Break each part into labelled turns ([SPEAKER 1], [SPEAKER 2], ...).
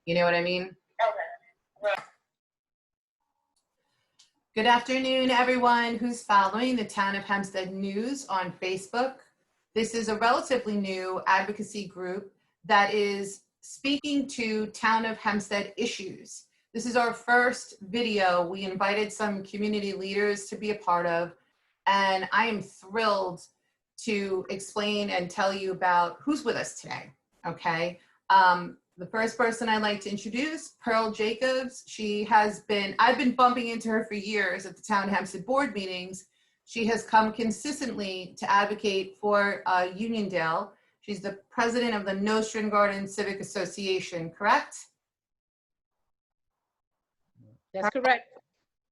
[SPEAKER 1] You know what I mean?
[SPEAKER 2] Okay. Right.
[SPEAKER 1] Good afternoon, everyone who's following the Town of Hempstead News on Facebook. This is a relatively new advocacy group that is speaking to Town of Hempstead issues. This is our first video. We invited some community leaders to be a part of, and I am thrilled to explain and tell you about who's with us today, okay? The first person I'd like to introduce, Pearl Jacobs. I've been bumping into her for years at the Town of Hempstead board meetings. She has come consistently to advocate for Uniondale. She's the president of the Nostrand Gardens Civic Association, correct?
[SPEAKER 3] That's correct.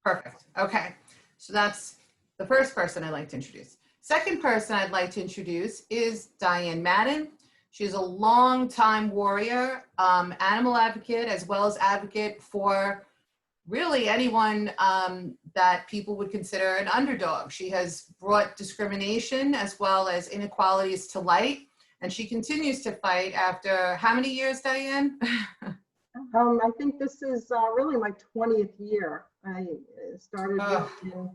[SPEAKER 1] Perfect, okay. So that's the first person I'd like to introduce. Second person I'd like to introduce is Diane Madden. She's a longtime warrior, animal advocate, as well as advocate for really anyone that people would consider an underdog. She has brought discrimination as well as inequalities to light, and she continues to fight after how many years, Diane?
[SPEAKER 4] I think this is really my 20th year. I started in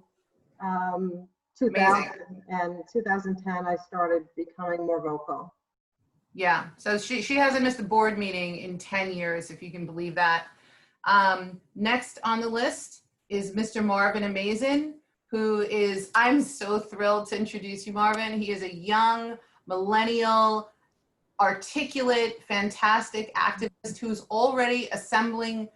[SPEAKER 4] 2000, and 2010 I started becoming more vocal.
[SPEAKER 1] Yeah, so she hasn't missed a board meeting in 10 years, if you can believe that. Next on the list is Mr. Marvin Amazan, who is, I'm so thrilled to introduce you, Marvin. He is a young, millennial, articulate, fantastic activist who's already assembling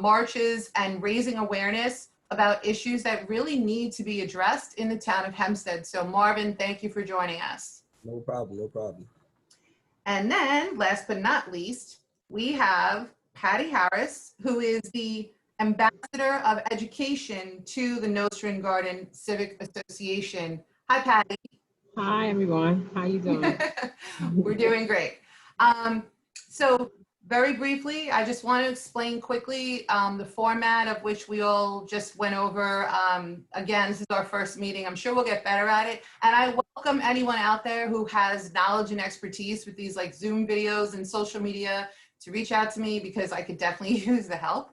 [SPEAKER 1] marches and raising awareness about issues that really need to be addressed in the town of Hempstead. So Marvin, thank you for joining us.
[SPEAKER 5] No problem, no problem.
[SPEAKER 1] And then last but not least, we have Patty Harris, who is the ambassador of education to the Nostrand Gardens Civic Association. Hi, Patty.
[SPEAKER 6] Hi, everyone. How you doing?
[SPEAKER 1] We're doing great. So very briefly, I just want to explain quickly the format of which we all just went over. Again, this is our first meeting. I'm sure we'll get better at it. And I welcome anyone out there who has knowledge and expertise with these like Zoom videos and social media to reach out to me, because I could definitely use the help.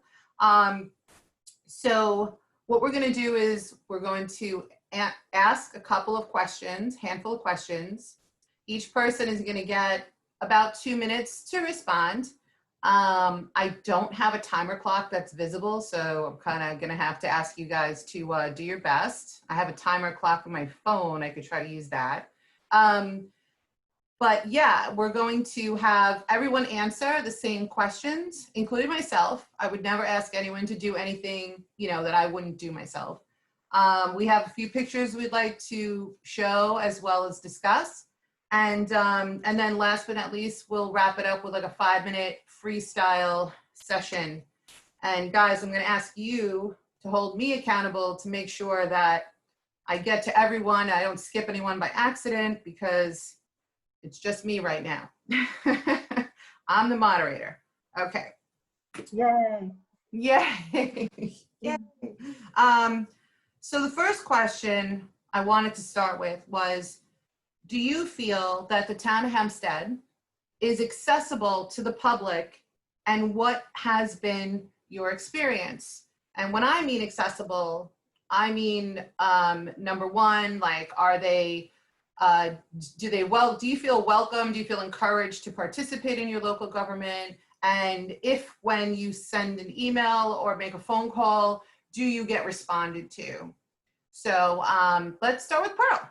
[SPEAKER 1] So what we're going to do is we're going to ask a couple of questions, handful of questions. Each person is going to get about 2 minutes to respond. I don't have a timer clock that's visible, so I'm kind of going to have to ask you guys to do your best. I have a timer clock on my phone. I could try to use that. But yeah, we're going to have everyone answer the same questions, including myself. I would never ask anyone to do anything, that I wouldn't do myself. We have a few pictures we'd like to show as well as discuss. And then last but not least, we'll wrap it up with like a 5-minute freestyle session. And guys, I'm going to ask you to hold me accountable to make sure that I get to everyone. I don't skip anyone by accident, because it's just me right now. I'm the moderator. Okay.
[SPEAKER 4] Yay.
[SPEAKER 1] Yay. Yay. So the first question I wanted to start with was, do you feel that the town of Hempstead is accessible to the public, and what has been your experience? And when I mean accessible, I mean, number one, like, are they, do you feel welcome? Do you feel encouraged to participate in your local government? And if, when you send an email or make a phone call, do you get responded to? So let's start with Pearl.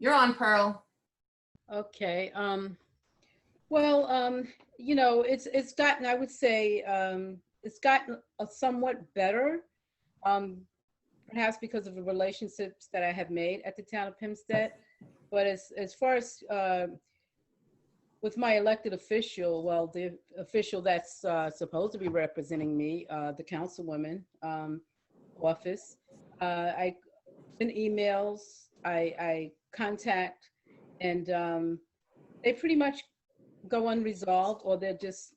[SPEAKER 1] You're on, Pearl.
[SPEAKER 3] Okay. Well, it's gotten, I would say, it's gotten somewhat better, perhaps because of the relationships that I have made at the town of Hempstead. But as far as with my elected official, well, the official that's supposed to be representing me, the councilwoman office, I send emails, I contact, and they pretty much go unresolved, or they're just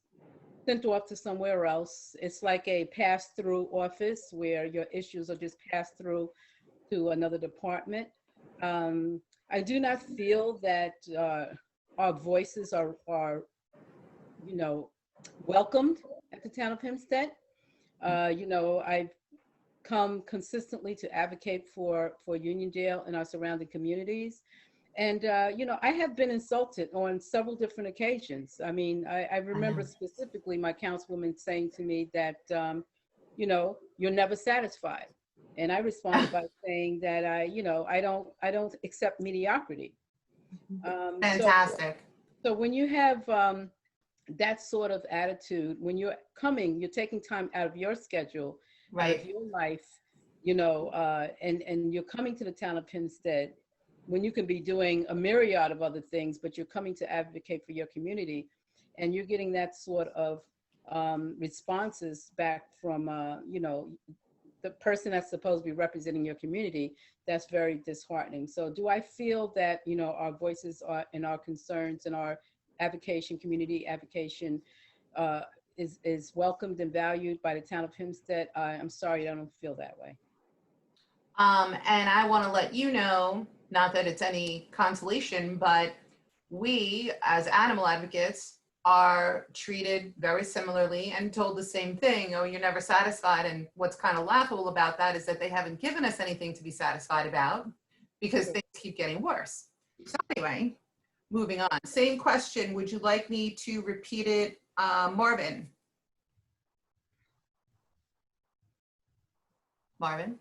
[SPEAKER 3] sent off to somewhere else. It's like a pass-through office where your issues are just passed through to another department. I do not feel that our voices are welcomed at the Town of Hempstead. You know, I've come consistently to advocate for Union Jail and our surrounding communities. And, you know, I have been insulted on several different occasions. I mean, I remember specifically my councilwoman saying to me that, you know, you're never satisfied. And I responded by saying that you know, I don't accept mediocrity.
[SPEAKER 1] Fantastic.
[SPEAKER 3] So when you have that sort of attitude, when you're taking time out of your schedule, out of your life, you know, and you're coming to the Town of Hempstead when you can be doing a myriad of other things, but you're coming to advocate for your community, and you're getting that sort of responses back from, you know, the person that's supposed to be representing your community. That's very disheartening. So do I feel that, you know, our voices are, and our concerns and our community advocation is welcomed and valued by the Town of Hempstead? I'm sorry, I don't feel that way.
[SPEAKER 1] And I want to let you know, not that it's any consolation, but we as animal advocates are treated very similarly and told the same thing. Oh, you're never satisfied. And what's kind of laughable about that is that they haven't given us anything to be satisfied about because things keep getting worse. So anyway, moving on. Same question. Would you like me to repeat it, Marvin? Marvin?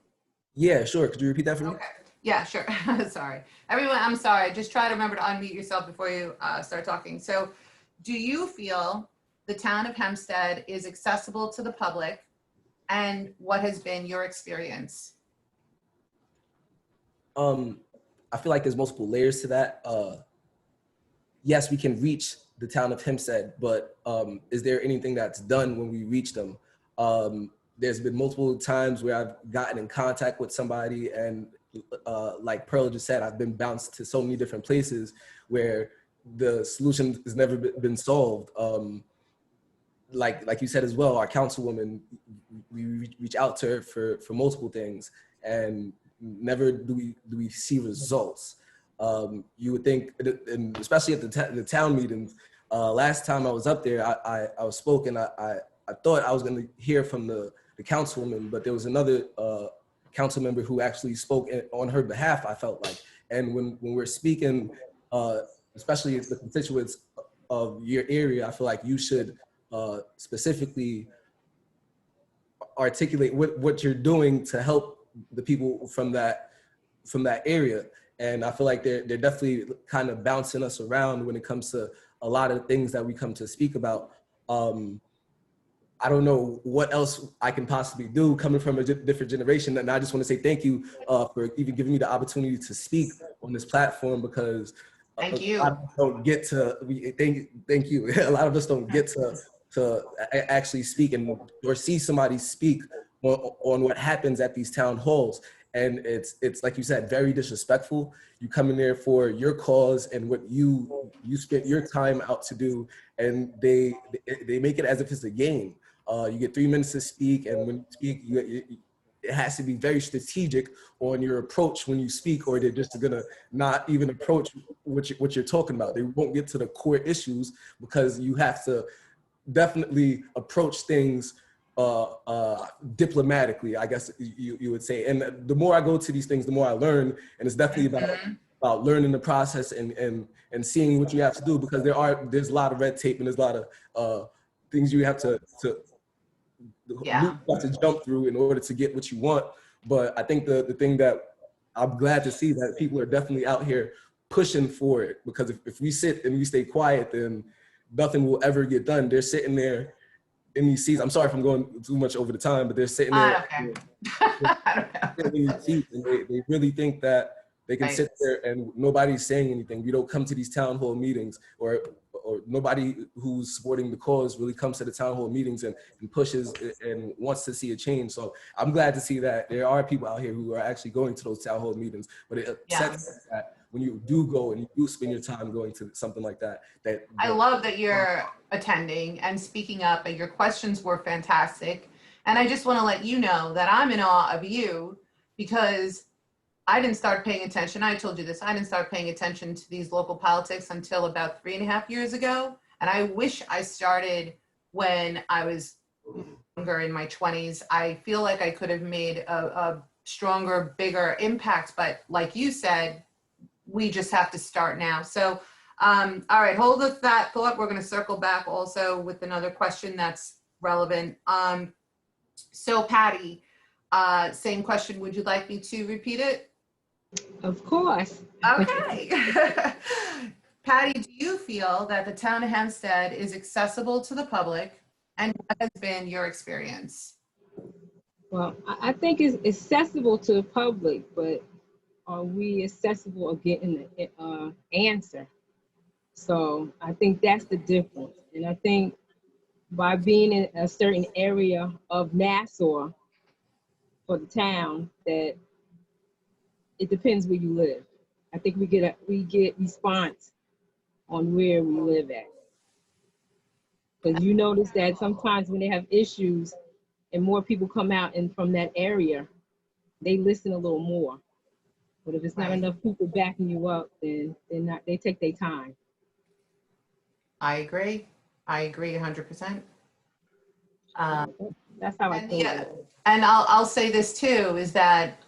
[SPEAKER 2] Yeah, sure. Could you repeat that for me?
[SPEAKER 1] Okay. Yeah, sure. Sorry. Everyone, I'm sorry. Just try to remember to unmute yourself before you start talking. So do you feel the Town of Hempstead is accessible to the public, and what has been your experience?
[SPEAKER 2] I feel like there's multiple layers to that. Yes, we can reach the Town of Hempstead, but is there anything that's done when we reach them? There's been multiple times where I've gotten in contact with somebody, and like Pearl just said, I've been bounced to so many different places where the solution has never been solved. Like you said as well, our councilwoman, we reach out to her for multiple things, and never do we see results. You would think, and especially at the town meetings, last time I was up there, I was spoken. I thought I was going to hear from the councilwoman, but there was another council member who actually spoke on her behalf, I felt like. And when we're speaking, especially the constituents of your area, I feel like you should specifically articulate what you're doing to help the people from that area. And I feel like they're definitely kind of bouncing us around when it comes to a lot of things that we come to speak about. I don't know what else I can possibly do coming from a different generation. And I just want to say thank you for even giving me the opportunity to speak on this platform, because
[SPEAKER 1] Thank you.
[SPEAKER 2] a lot of us don't get to, thank you. A lot of us don't get to actually speak or see somebody speak on what happens at these town halls. And it's like you said, very disrespectful. You come in there for your cause and what you spent your time out to do, and they make it as if it's a game. You get 3 minutes to speak, and when you speak, it has to be very strategic on your approach when you speak, or they're just gonna not even approach what you're talking about. They won't get to the core issues because you have to definitely approach things diplomatically, I guess you would say. And the more I go to these things, the more I learn, and it's definitely about learning the process and seeing what you have to do, because there's a lot of red tape and there's a lot of things you have to jump through in order to get what you want. But I think the thing that I'm glad to see that people are definitely out here pushing for it, because if we sit and we stay quiet, then nothing will ever get done. They're sitting there in these seats. I'm sorry if I'm going too much over the time, but they're sitting there in these seats, and they really think that they can sit there and nobody's saying anything. We don't come to these town hall meetings, or nobody who's supporting the cause really comes to the town hall meetings and pushes and wants to see a change. So I'm glad to see that there are people out here who are actually going to those town hall meetings, but it upsets us that when you do go and you do spend your time going to something like that.
[SPEAKER 1] I love that you're attending and speaking up, and your questions were fantastic. And I just want to let you know that I'm in awe of you, because I didn't start paying attention. I told you this. I didn't start paying attention to these local politics until about 3.5 years ago. And I wish I started when I was younger, in my 20s, I feel like I could have made a stronger, bigger impact. But like you said, we just have to start now. So, all right, hold that thought. We're going to circle back also with another question that's relevant. So Patty, same question. Would you like me to repeat it?
[SPEAKER 6] Of course.
[SPEAKER 1] Okay. Patty, do you feel that the town of Hempstead is accessible to the public, and what has been your experience?
[SPEAKER 6] Well, I think it's accessible to the public, but are we accessible or getting the answer? So I think that's the difference. And I think by being in a certain area of Nassau for the town, that it depends where you live. I think we get response on where we live at. Because you notice that sometimes when they have issues and more people come out and from that area, they listen a little more. But if it's not enough people backing you up, then they take their time.
[SPEAKER 1] I agree. I agree 100%.
[SPEAKER 6] That's how I think.
[SPEAKER 1] Yeah, and I'll say this too, is that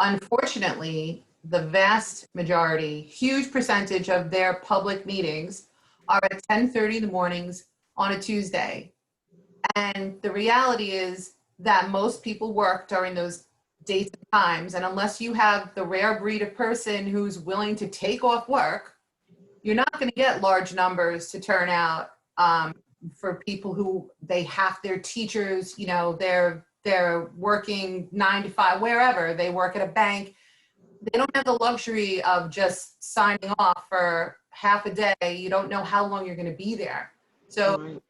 [SPEAKER 1] unfortunately, the vast majority, huge percentage of their public meetings are at 10:30 in the mornings on a Tuesday. And the reality is that most people work during those dates and times. And unless you have the rare breed of person who's willing to take off work, you're not going to get large numbers to turn out for people who their teachers, you know, they're working 9 to 5, wherever they work at a bank. They don't have the luxury of just signing off for half a day. You don't know how long you're going to be there. So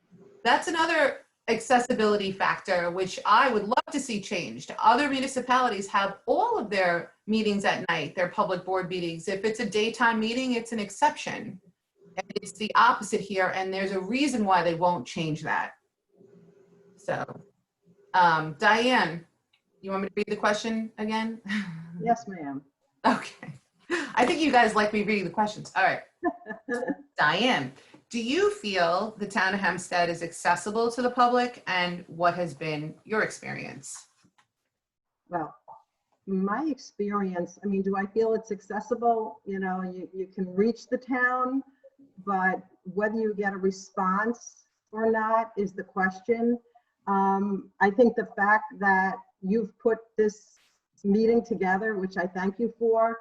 [SPEAKER 1] that's another accessibility factor, which I would love to see changed. Other municipalities have all of their meetings at night, their public board meetings. If it's a daytime meeting, it's an exception. And it's the opposite here, and there's a reason why they won't change that. So, Diane, you want me to read the question again?
[SPEAKER 4] Yes, ma'am.
[SPEAKER 1] Okay. I think you guys like me reading the questions. All right. Diane, do you feel the town of Hempstead is accessible to the public, and what has been your experience?
[SPEAKER 4] Well, my experience, I mean, do I feel it's accessible? You know, you can reach the town, but whether you get a response or not is the question. I think the fact that you've put this meeting together, which I thank you for,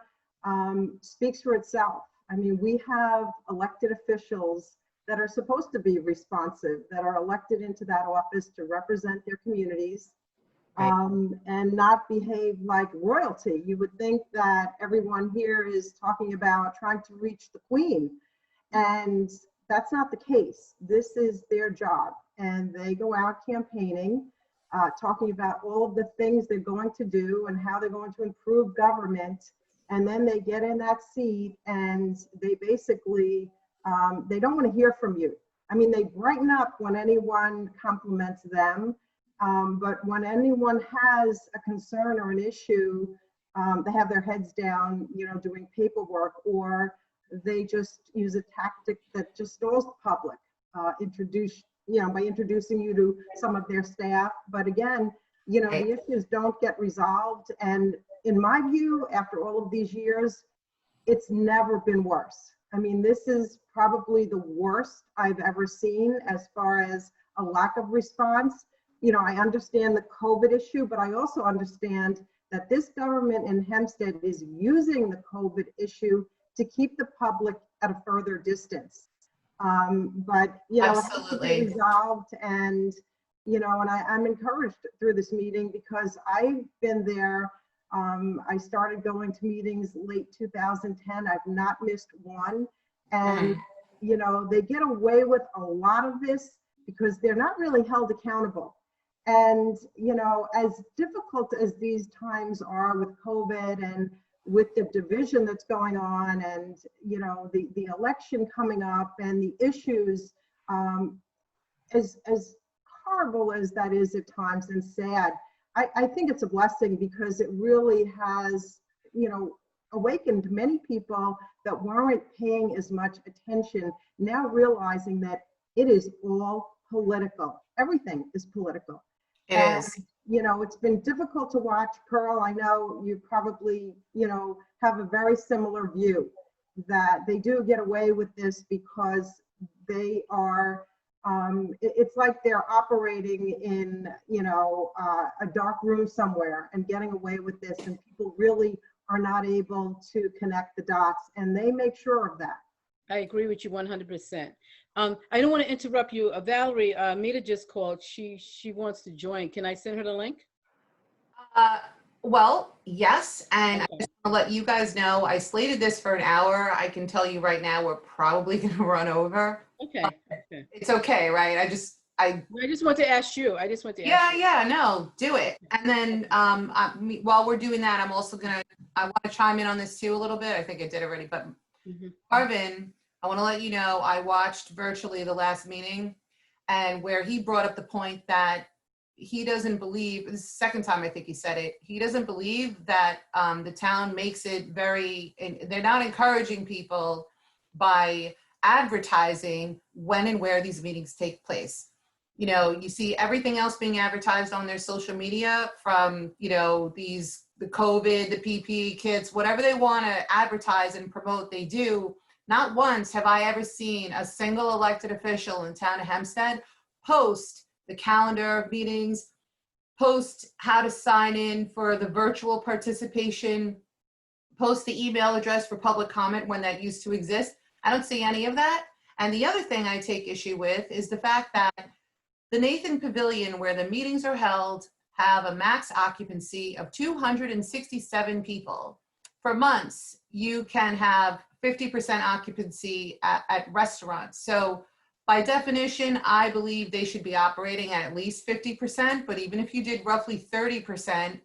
[SPEAKER 4] speaks for itself. I mean, we have elected officials that are supposed to be responsive, that are elected into that office to represent their communities, and not behave like royalty. You would think that everyone here is talking about trying to reach the Queen, and that's not the case. This is their job, and they go out campaigning, talking about all of the things they're going to do and how they're going to improve government. And then they get in that seat and they basically, they don't want to hear from you. I mean, they brighten up when anyone compliments them, but when anyone has a concern or an issue, they have their heads down, you know, doing paperwork, or they just use a tactic that just stalls the public, by introducing you to some of their staff. But again, you know, the issues don't get resolved. And in my view, after all of these years, it's never been worse. I mean, this is probably the worst I've ever seen as far as a lack of response. You know, I understand the COVID issue, but I also understand that this government in Hempstead is using the COVID issue to keep the public at a further distance. But, you know, it has to be resolved. And, you know, and I'm encouraged through this meeting because I've been there. I started going to meetings late 2010. I've not missed one. And, you know, they get away with a lot of this because they're not really held accountable. And, you know, as difficult as these times are with COVID and with the division that's going on, and, you know, the election coming up and the issues, as horrible as that is at times and sad, I think it's a blessing because it really has, you know, awakened many people that weren't paying as much attention, now realizing that it is all political. everything is political.
[SPEAKER 1] It
[SPEAKER 4] And,
[SPEAKER 1] is.
[SPEAKER 4] you know, it's been difficult to watch. Pearl, I know you probably, you know, have a very similar view that they do get away with this because they are, it's like they're operating in, you know, a dark room somewhere and getting away with this, and people really are not able to connect the dots, and they make sure of that.
[SPEAKER 3] I agree with you 100%. I don't want to interrupt you. Valerie, Mita just called. She wants to join. Can I send her the link?
[SPEAKER 1] Well, yes, and I
[SPEAKER 3] Okay.
[SPEAKER 1] just want to let you guys know, I slated this for an hour. I can tell you right now, we're probably going to run over.
[SPEAKER 3] Okay. Okay.
[SPEAKER 1] It's okay, right? I just
[SPEAKER 3] want to ask you. I just want to ask you.
[SPEAKER 1] yeah, no, do it. And then while we're doing that, I want to chime in on this too a little bit. I think I did already, but
[SPEAKER 3] Mhm.
[SPEAKER 1] Marvin, I want to let you know, I watched virtually the last meeting, and where he brought up the point that he doesn't believe, this is the second time I think he said it, he doesn't believe that the town makes it very, they're not encouraging people by advertising when and where these meetings take place. You know, you see everything else being advertised on their social media, from, you know, the COVID, the PPE kits, whatever they want to advertise and promote, they do. Not once have I ever seen a single elected official in Town of Hempstead post the calendar of meetings, post how to sign in for the virtual participation, post the email address for public comment when that used to exist. I don't see any of that. And the other thing I take issue with is the fact that the Nathan Pavilion, where the meetings are held, have a max occupancy of 267 people. For months, you can have 50% occupancy at restaurants. So by definition, I believe they should be operating at least 50%, but even if you did roughly 30%,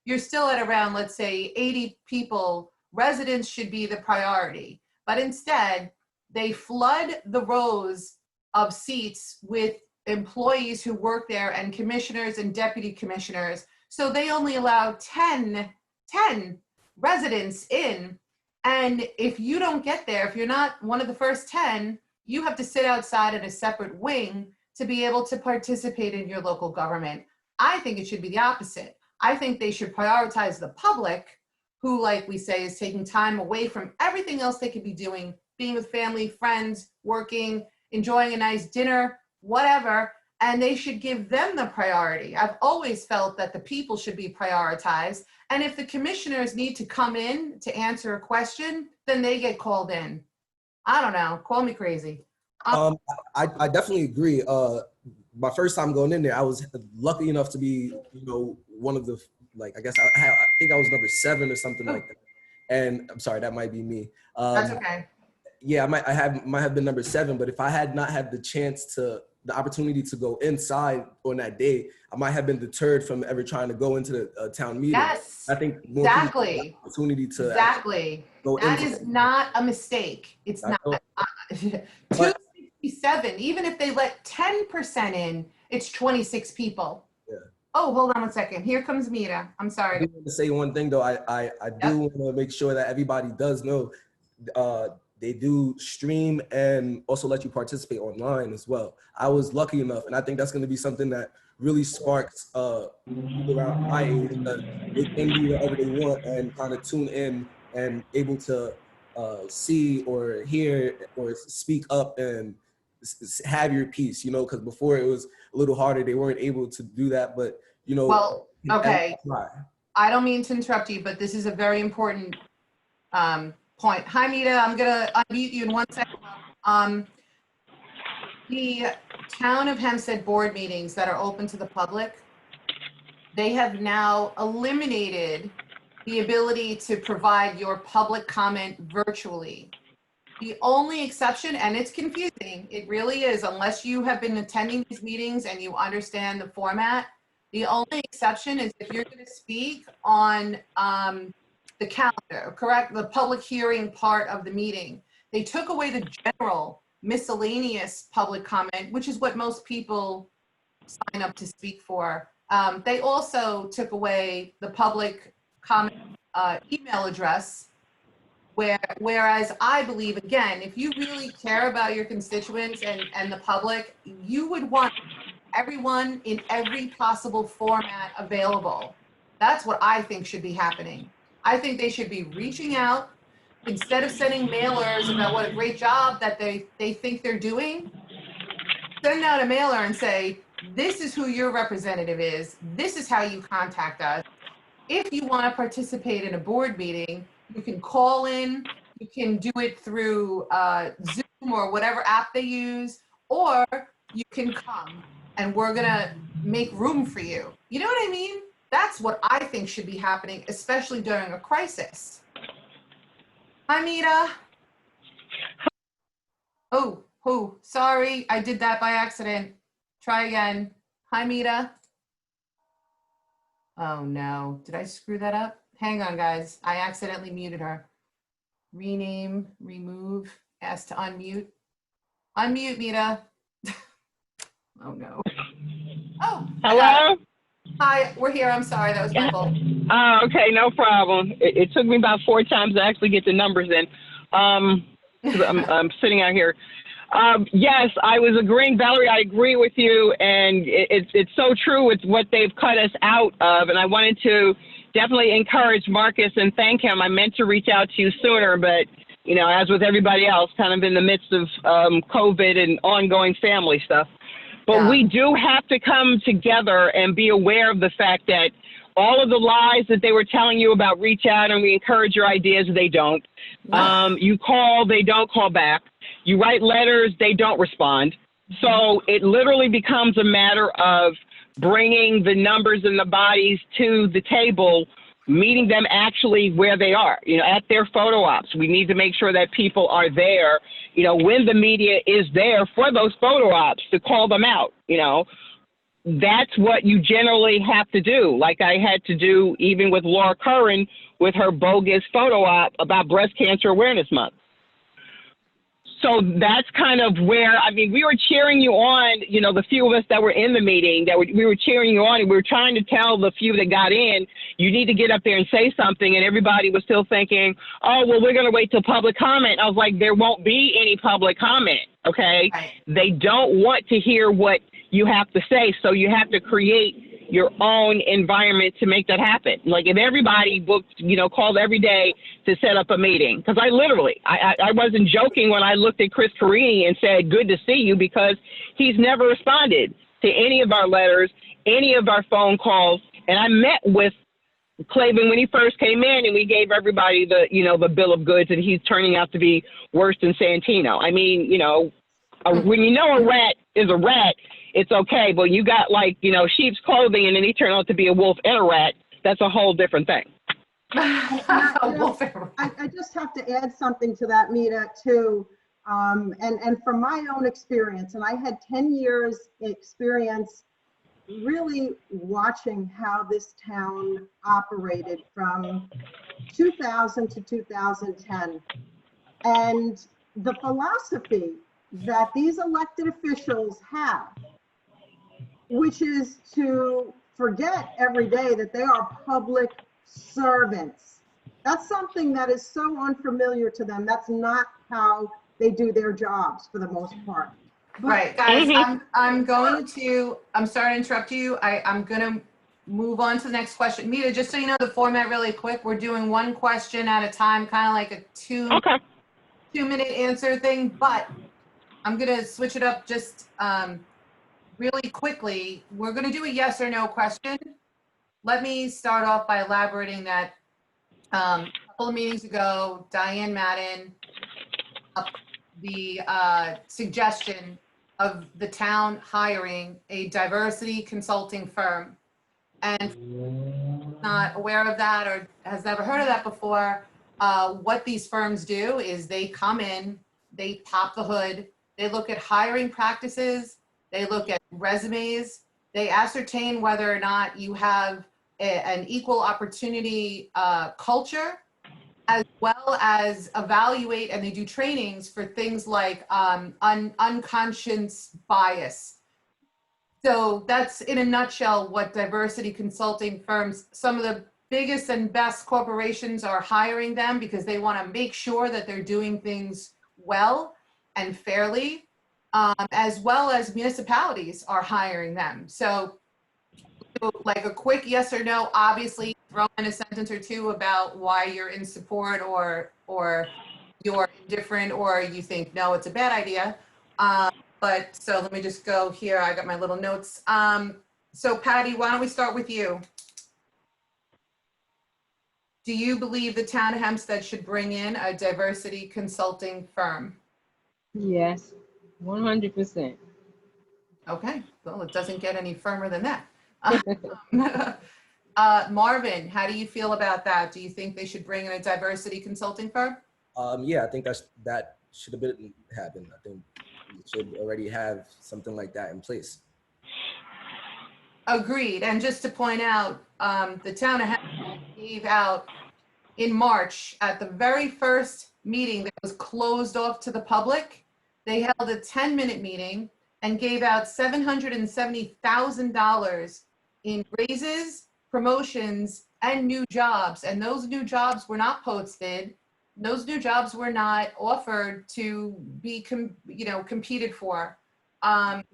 [SPEAKER 1] you're still at around, let's say, 80 people. Residents should be the priority. But instead, they flood the rows of seats with employees who work there and commissioners and deputy commissioners. So they only allow 10 residents in. And if you don't get there, if you're not one of the first 10, you have to sit outside in a separate wing to be able to participate in your local government. I think it should be the opposite. I think they should prioritize the public, who, like we say, is taking time away from everything else they could be doing, being with family, friends, working, enjoying a nice dinner, whatever, and they should give them the priority. I've always felt that the people should be prioritized. And if the commissioners need to come in to answer a question, then they get called in. I don't know, call me crazy.
[SPEAKER 2] I definitely agree. My first time going in there, I was lucky enough to be, you know, one of the, like, I guess I think I was number 7 or something like that. And I'm sorry, that might be me.
[SPEAKER 1] That's okay.
[SPEAKER 2] Yeah, I might have been number 7, but if I had not had the opportunity to go inside on that day, I might have been deterred from ever trying to go into the town meeting.
[SPEAKER 1] Yes,
[SPEAKER 2] I think more people have the opportunity to go
[SPEAKER 1] that
[SPEAKER 2] into
[SPEAKER 1] is not a mistake. It's not. 267, even if they let 10% in, it's 26 people.
[SPEAKER 2] Yeah.
[SPEAKER 1] Oh, hold on 1 second. Here comes Mita. I'm
[SPEAKER 2] I
[SPEAKER 1] sorry.
[SPEAKER 2] do want to say one thing though. I do want to make sure that everybody does know they do stream and also let you participate online as well. I was lucky enough, and I think that's going to be something that really sparks people around my age, because they can be wherever they want and kind of tune in and able to see or hear or speak up and have your piece, you know, because before it was a little harder. They weren't able to do that, but, you know.
[SPEAKER 1] Well, okay. I don't mean to interrupt you, but this is a very important point. Hi, Mita. I'm going to unmute you in 1 second. The Town of Hempstead board meetings that are open to the public, they have now eliminated the ability to provide your public comment virtually. The only exception, and it's confusing, it really is, unless you have been attending these meetings and you understand the format, the only exception is if you're going to speak on the calendar, correct? The public hearing part of the meeting. They took away the general miscellaneous public comment, which is what most people sign up to speak for. They also took away the public comment email address, whereas I believe, again, if you really care about your constituents and the public, you would want everyone in every possible format available. That's what I think should be happening. I think they should be reaching out instead of sending mailers about what a great job that they think they're doing. Send out a mailer and say, this is who your representative is. This is how you contact us. If you want to participate in a board meeting, you can call in, you can do it through Zoom or whatever app they use, or you can come and we're gonna make room for you. You know what I mean? That's what I think should be happening, especially during a crisis. Hi, Mita. Oh, sorry, I did that by accident. Try again. Hi, Mita. Oh no, did I screw that up? Hang on, guys. I accidentally muted her. Rename, remove, ask to unmute. Unmute, Mita. Oh no. Oh.
[SPEAKER 5] Hello?
[SPEAKER 1] Hi, we're here. I'm sorry, that was my fault.
[SPEAKER 5] Okay, no problem. It took me about 4 times to actually get the numbers in. 'Cause I'm sitting out here. Yes, I was agreeing, Valerie, I agree with you, and it's so true with what they've cut us out of, and I wanted to definitely encourage Marcus and thank him. I meant to reach out to you sooner, but, you know, as with everybody else, kind of in the midst of COVID and ongoing family stuff. But we do have to come together and be aware of the fact that all of the lies that they were telling you about reach out and we encourage your ideas, they don't. You call, they don't call back. You write letters, they don't respond. So it literally becomes a matter of bringing the numbers and the bodies to the table, meeting them actually where they are, you know, at their photo ops. We need to make sure that people are there, you know, when the media is there for those photo ops to call them out, you know. That's what you generally have to do. Like I had to do even with Laura Curran with her bogus photo op about Breast Cancer Awareness Month. So that's kind of where, I mean, we were cheering you on, you know, the few of us that were in the meeting, we were cheering you on, and we were trying to tell the few that got in, you need to get up there and say something, and everybody was still thinking, oh, well, we're going to wait till public comment. I was like, there won't be any public comment, okay? Right. They don't want to hear what you have to say, so you have to create your own environment to make that happen. Like if everybody booked, you know, called every day to set up a meeting, because I literally, I wasn't joking when I looked at Chris Carini and said, good to see you, because he's never responded to any of our letters, any of our phone calls. And I met with Clavin when he first came in, and we gave everybody the, you know, the bill of goods, and he's turning out to be worse than Santino. I mean, you know, when you know a rat is a rat, it's okay. But you got like, you know, sheep's clothing and then he turned out to be a wolf and a rat. That's a whole different thing.
[SPEAKER 4] I just have to add something to that, Mita, too. And from my own experience, and I had 10 years experience really watching how this town operated from 2000 to 2010. And the philosophy that these elected officials have, which is to forget every day that they are public servants. That's something that is so unfamiliar to them. That's not how they do their jobs for the most part. But
[SPEAKER 1] right, guys, I'm sorry to interrupt you. I'm gonna move on to the next question. Mita, just so you know the format really quick, we're doing one question at a time, kind of like a two-minute answer thing, but I'm gonna switch it up just really quickly. We're gonna do a yes or no question. Let me start off by elaborating that a couple of meetings ago, Diane Madden, the suggestion of the town hiring a diversity consulting firm. And not aware of that or has never heard of that before, what these firms do is they come in, they pop the hood, they look at hiring practices, they look at resumes, they ascertain whether or not you have an equal opportunity culture, as well as evaluate, and they do trainings for things like unconscious bias. So that's in a nutshell what diversity consulting firms, some of the biggest and best corporations are hiring them because they want to make sure that they're doing things well and fairly. as well as municipalities are hiring them. So like a quick yes or no, obviously throw in a sentence or two about why you're in support or you're indifferent or you think, no, it's a bad idea. But so let me just go here. I got my little notes. So Patty, why don't we start with you? Do you believe the town of Hempstead should bring in a diversity consulting firm?
[SPEAKER 6] Yes, 100%.
[SPEAKER 1] Okay, well, it doesn't get any firmer than that. Marvin, how do you feel about that? Do you think they should bring in a diversity consulting firm?
[SPEAKER 2] Yeah, I think that should have been happened. I think we should already have something like that in place.
[SPEAKER 1] Agreed. And just to point out, the town of Hempstead gave out in March at the very first meeting that was closed off to the public. They held a 10-minute meeting and gave out $770,000 in raises, promotions, and new jobs. And those new jobs were not posted. Those new jobs were not offered to be, competed for.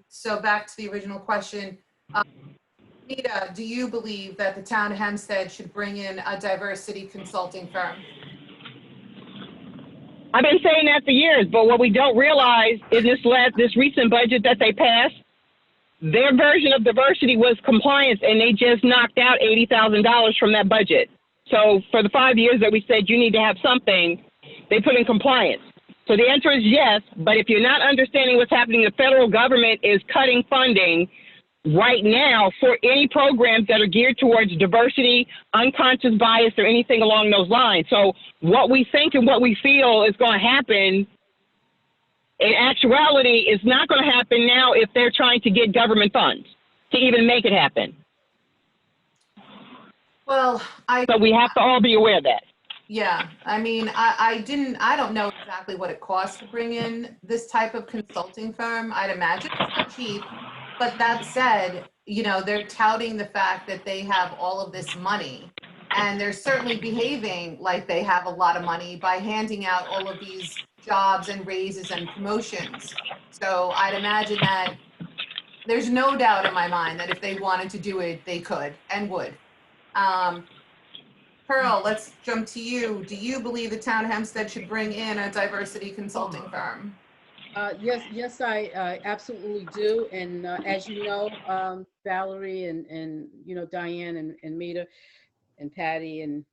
[SPEAKER 1] So back to the original question. Nita, do you believe that the town of Hempstead should bring in a diversity consulting firm?
[SPEAKER 5] I've been saying that for years, but what we don't realize is this recent budget that they passed, their version of diversity was compliance, and they just knocked out $80,000 from that budget. So for the 5 years that we said you need to have something, they put in compliance. So the answer is yes, but if you're not understanding what's happening, the federal government is cutting funding right now for any programs that are geared towards diversity, unconscious bias, or anything along those lines. So what we think and what we feel is going to happen, in actuality, is not going to happen now if they're trying to get government funds to even make it happen.
[SPEAKER 1] Well,
[SPEAKER 5] So we have to all be aware of that.
[SPEAKER 1] Yeah, I mean, I don't know exactly what it costs to bring in this type of consulting firm. I'd imagine it's not cheap. But that said, they're touting the fact that they have all of this money, and they're certainly behaving like they have a lot of money by handing out all of these jobs and raises and promotions. So I'd imagine that there's no doubt in my mind that if they wanted to do it, they could and would. Pearl, let's jump to you. Do you believe the town of Hempstead should bring in a diversity consulting firm?
[SPEAKER 3] Yes, I absolutely do. And as you know, Valerie and Diane and Mita and Patty, and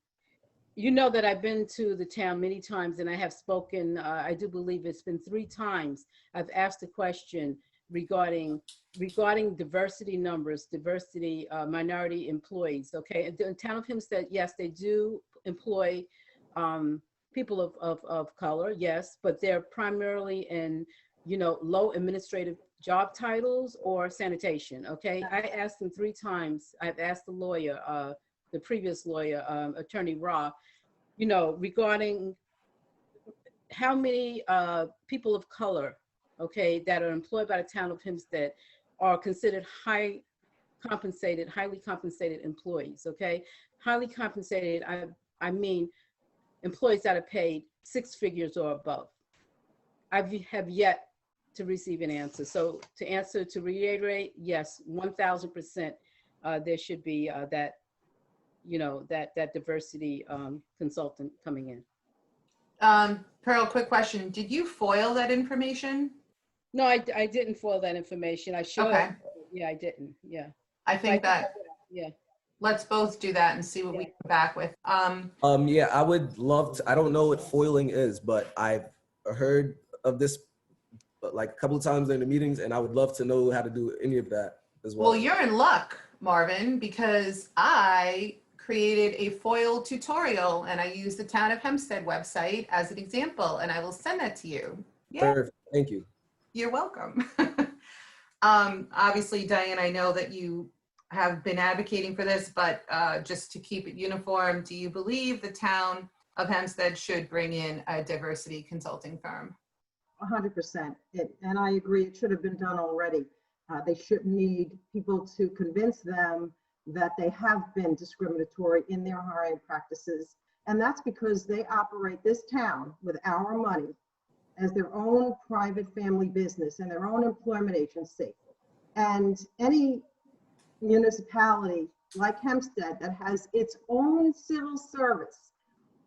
[SPEAKER 3] you know that I've been to the town many times, and I have spoken. I do believe it's been 3 times I've asked a question regarding diversity numbers, diversity minority employees. Okay, in the town of Hempstead, yes, they do employ people of color, yes, but they're primarily in, low administrative job titles or sanitation, okay? I asked them 3 times. I've asked the lawyer, the previous lawyer, Attorney Ra, regarding how many people of color, okay, that are employed by the town of Hempstead are considered highly compensated employees, okay? Highly compensated, I mean, employees that are paid 6 figures or above. I have yet to receive an answer. So to reiterate, yes, 1000%, there should be that diversity consultant coming in.
[SPEAKER 1] Pearl, quick question. Did you foil that information?
[SPEAKER 3] No, I didn't foil that information. I should.
[SPEAKER 1] Okay.
[SPEAKER 3] Yeah, I didn't. Yeah.
[SPEAKER 1] I think that.
[SPEAKER 3] Yeah.
[SPEAKER 1] Let's both do that and see what we come back with.
[SPEAKER 2] Yeah, I would love to. I don't know what foiling is, but I've heard of this like a couple of times in the meetings, and I would love to know how to do any of that as well.
[SPEAKER 1] Well, you're in luck, Marvin, because I created a foil tutorial and I used the Town of Hempstead website as an example, and I will send that to you. Yeah.
[SPEAKER 2] Perfect. Thank you.
[SPEAKER 1] You're welcome. Obviously, Diane, I know that you have been advocating for this, but just to keep it uniform, do you believe the Town of Hempstead should bring in a diversity consulting firm?
[SPEAKER 4] 100%. And I agree, it should have been done already. They shouldn't need people to convince them that they have been discriminatory in their hiring practices. And that's because they operate this town with our money. as their own private family business and their own employment agency. And any municipality like Hempstead that has its own civil service,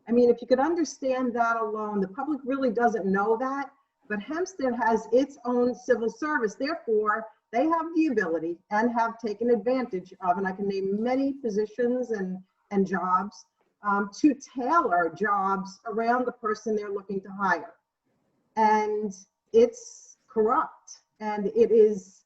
[SPEAKER 4] I mean, if you could understand that alone, the public really doesn't know that, but Hempstead has its own civil service. Therefore, they have the ability and have taken advantage of, and I can name many positions and jobs, to tailor jobs around the person they're looking to hire. And it's corrupt, and it is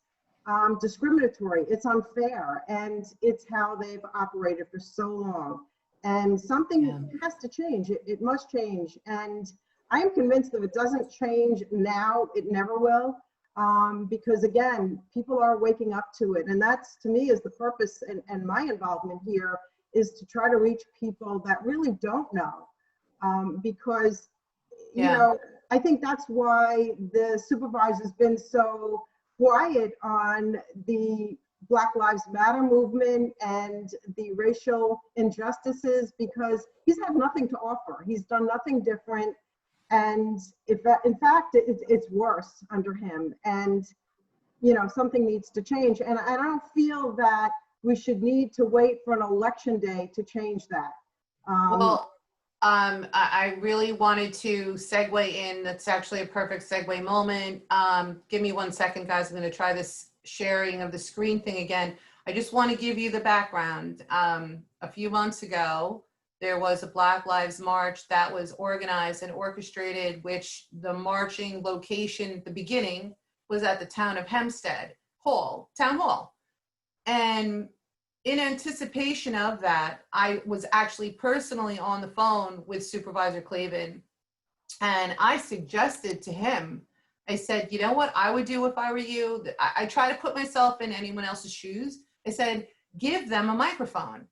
[SPEAKER 4] discriminatory, it's unfair, and it's how they've operated for so long. And something has to change. It must change. And I am convinced that if it doesn't change now, it never will. Because again, people are waking up to it. And that's, to me, is the purpose, and my involvement here is to try to reach people that really don't know. Because, you know, I think that's why the supervisor's been so quiet on the Black Lives Matter movement and the racial injustices, because he's had nothing to offer. He's done nothing different. And if, in fact, it's worse under him. And, you know, something needs to change. And I don't feel that we should need to wait for an election day to change that.
[SPEAKER 1] I really wanted to segue in. That's actually a perfect segue moment. Give me 1 second, guys. I'm going to try this sharing of the screen thing again. I just want to give you the background. A few months ago, there was a Black Lives March that was organized and orchestrated, which the marching location at the beginning was at the Town of Hempstead Town Hall. And in anticipation of that, I was actually personally on the phone with Supervisor Clavin, and I suggested to him, I said, you know what I would do if I were you? I try to put myself in anyone else's shoes. I said, give them a microphone.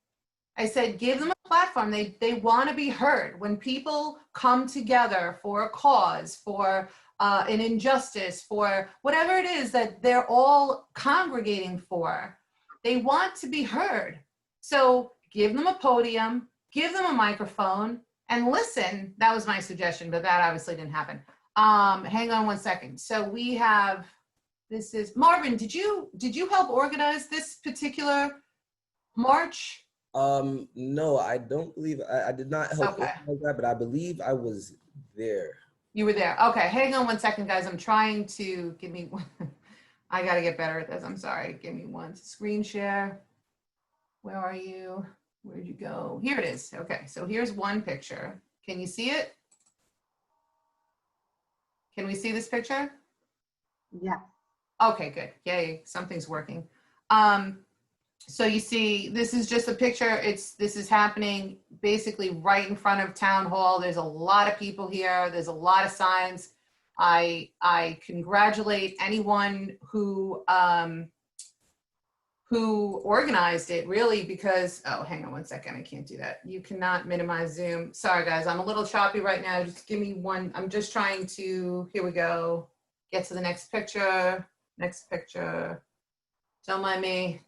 [SPEAKER 1] I said, give them a platform. They want to be heard. When people come together for a cause, for an injustice, for whatever it is that they're all congregating for, they want to be heard. So give them a podium, give them a microphone, and listen. That was my suggestion, but that obviously didn't happen. Hang on 1 second. So we have, this is, Marvin, did you help organize this particular march?
[SPEAKER 2] No, I don't believe, I did not help organize that, but I believe I was there.
[SPEAKER 1] You were there. Okay, hang on 1 second, guys. I'm trying to, give me one. I got to get better at this. I'm sorry. Give me one. Screen share. Where are you? Where'd you go? Here it is. Okay, so here's one picture. Can you see it? Can we see this picture?
[SPEAKER 4] Yeah.
[SPEAKER 1] Okay, good. Yay, something's working. So you see, this is just a picture. This is happening basically right in front of Town Hall. There's a lot of people here. There's a lot of signs. I congratulate anyone who organized it, really, because, oh, hang on 1 second. I can't do that. You cannot minimize Zoom. Sorry, guys. I'm a little choppy right now. Just give me one. I'm just trying to, here we go. Get to the next picture. Next picture. Don't mind me.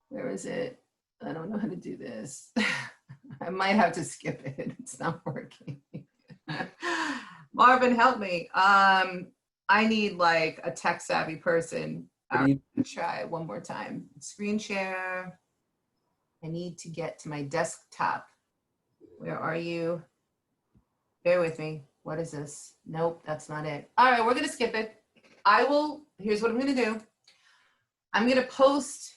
[SPEAKER 1] Where is it? I don't know how to do this. I might have to skip it. It's not working. Marvin, help me. I need like a tech savvy person. I'll try one more time. Screen share. I need to get to my desktop. Where are you? Bear with me. What is this? Nope, that's not it. All right, we're gonna skip it. Here's what I'm gonna do. I'm gonna post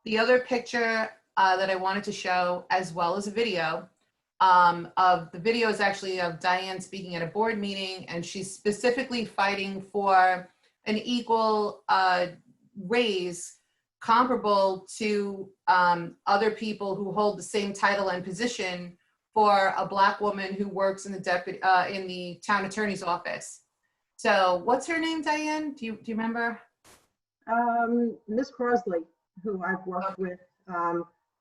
[SPEAKER 1] the other picture that I wanted to show, as well as a video. Of the video is actually of Diane speaking at a board meeting, and she's specifically fighting for an equal raise comparable to other people who hold the same title and position for a Black woman who works in the town attorney's office. So what's her name, Diane? Do you remember?
[SPEAKER 4] Miss Crosley, who I've worked with,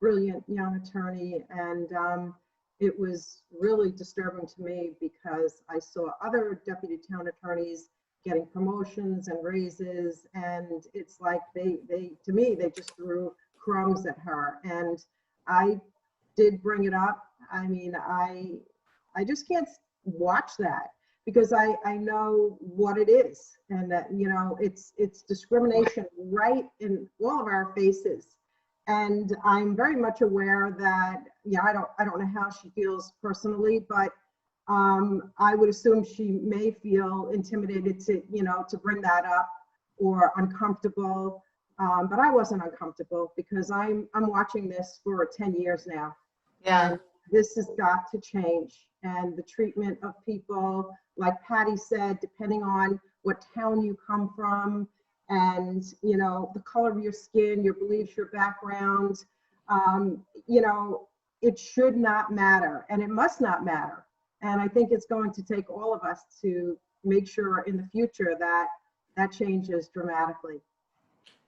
[SPEAKER 4] brilliant young attorney, and it was really disturbing to me because I saw other deputy town attorneys getting promotions and raises, and it's like to me, they just threw crumbs at her. And I did bring it up. I mean, I just can't watch that. because I know what it is, and that, you know, it's discrimination right in all of our faces. And I'm very much aware that, yeah, I don't know how she feels personally, but I would assume she may feel intimidated to, you know, to bring that up, or uncomfortable. But I wasn't uncomfortable, because I'm watching this for 10 years now.
[SPEAKER 1] Yeah.
[SPEAKER 4] And this has got to change. And the treatment of people, like Patty said, depending on what town you come from, and, you know, the color of your skin, your beliefs, your background, you know, it should not matter, and it must not matter. And I think it's going to take all of us to make sure in the future that that changes dramatically.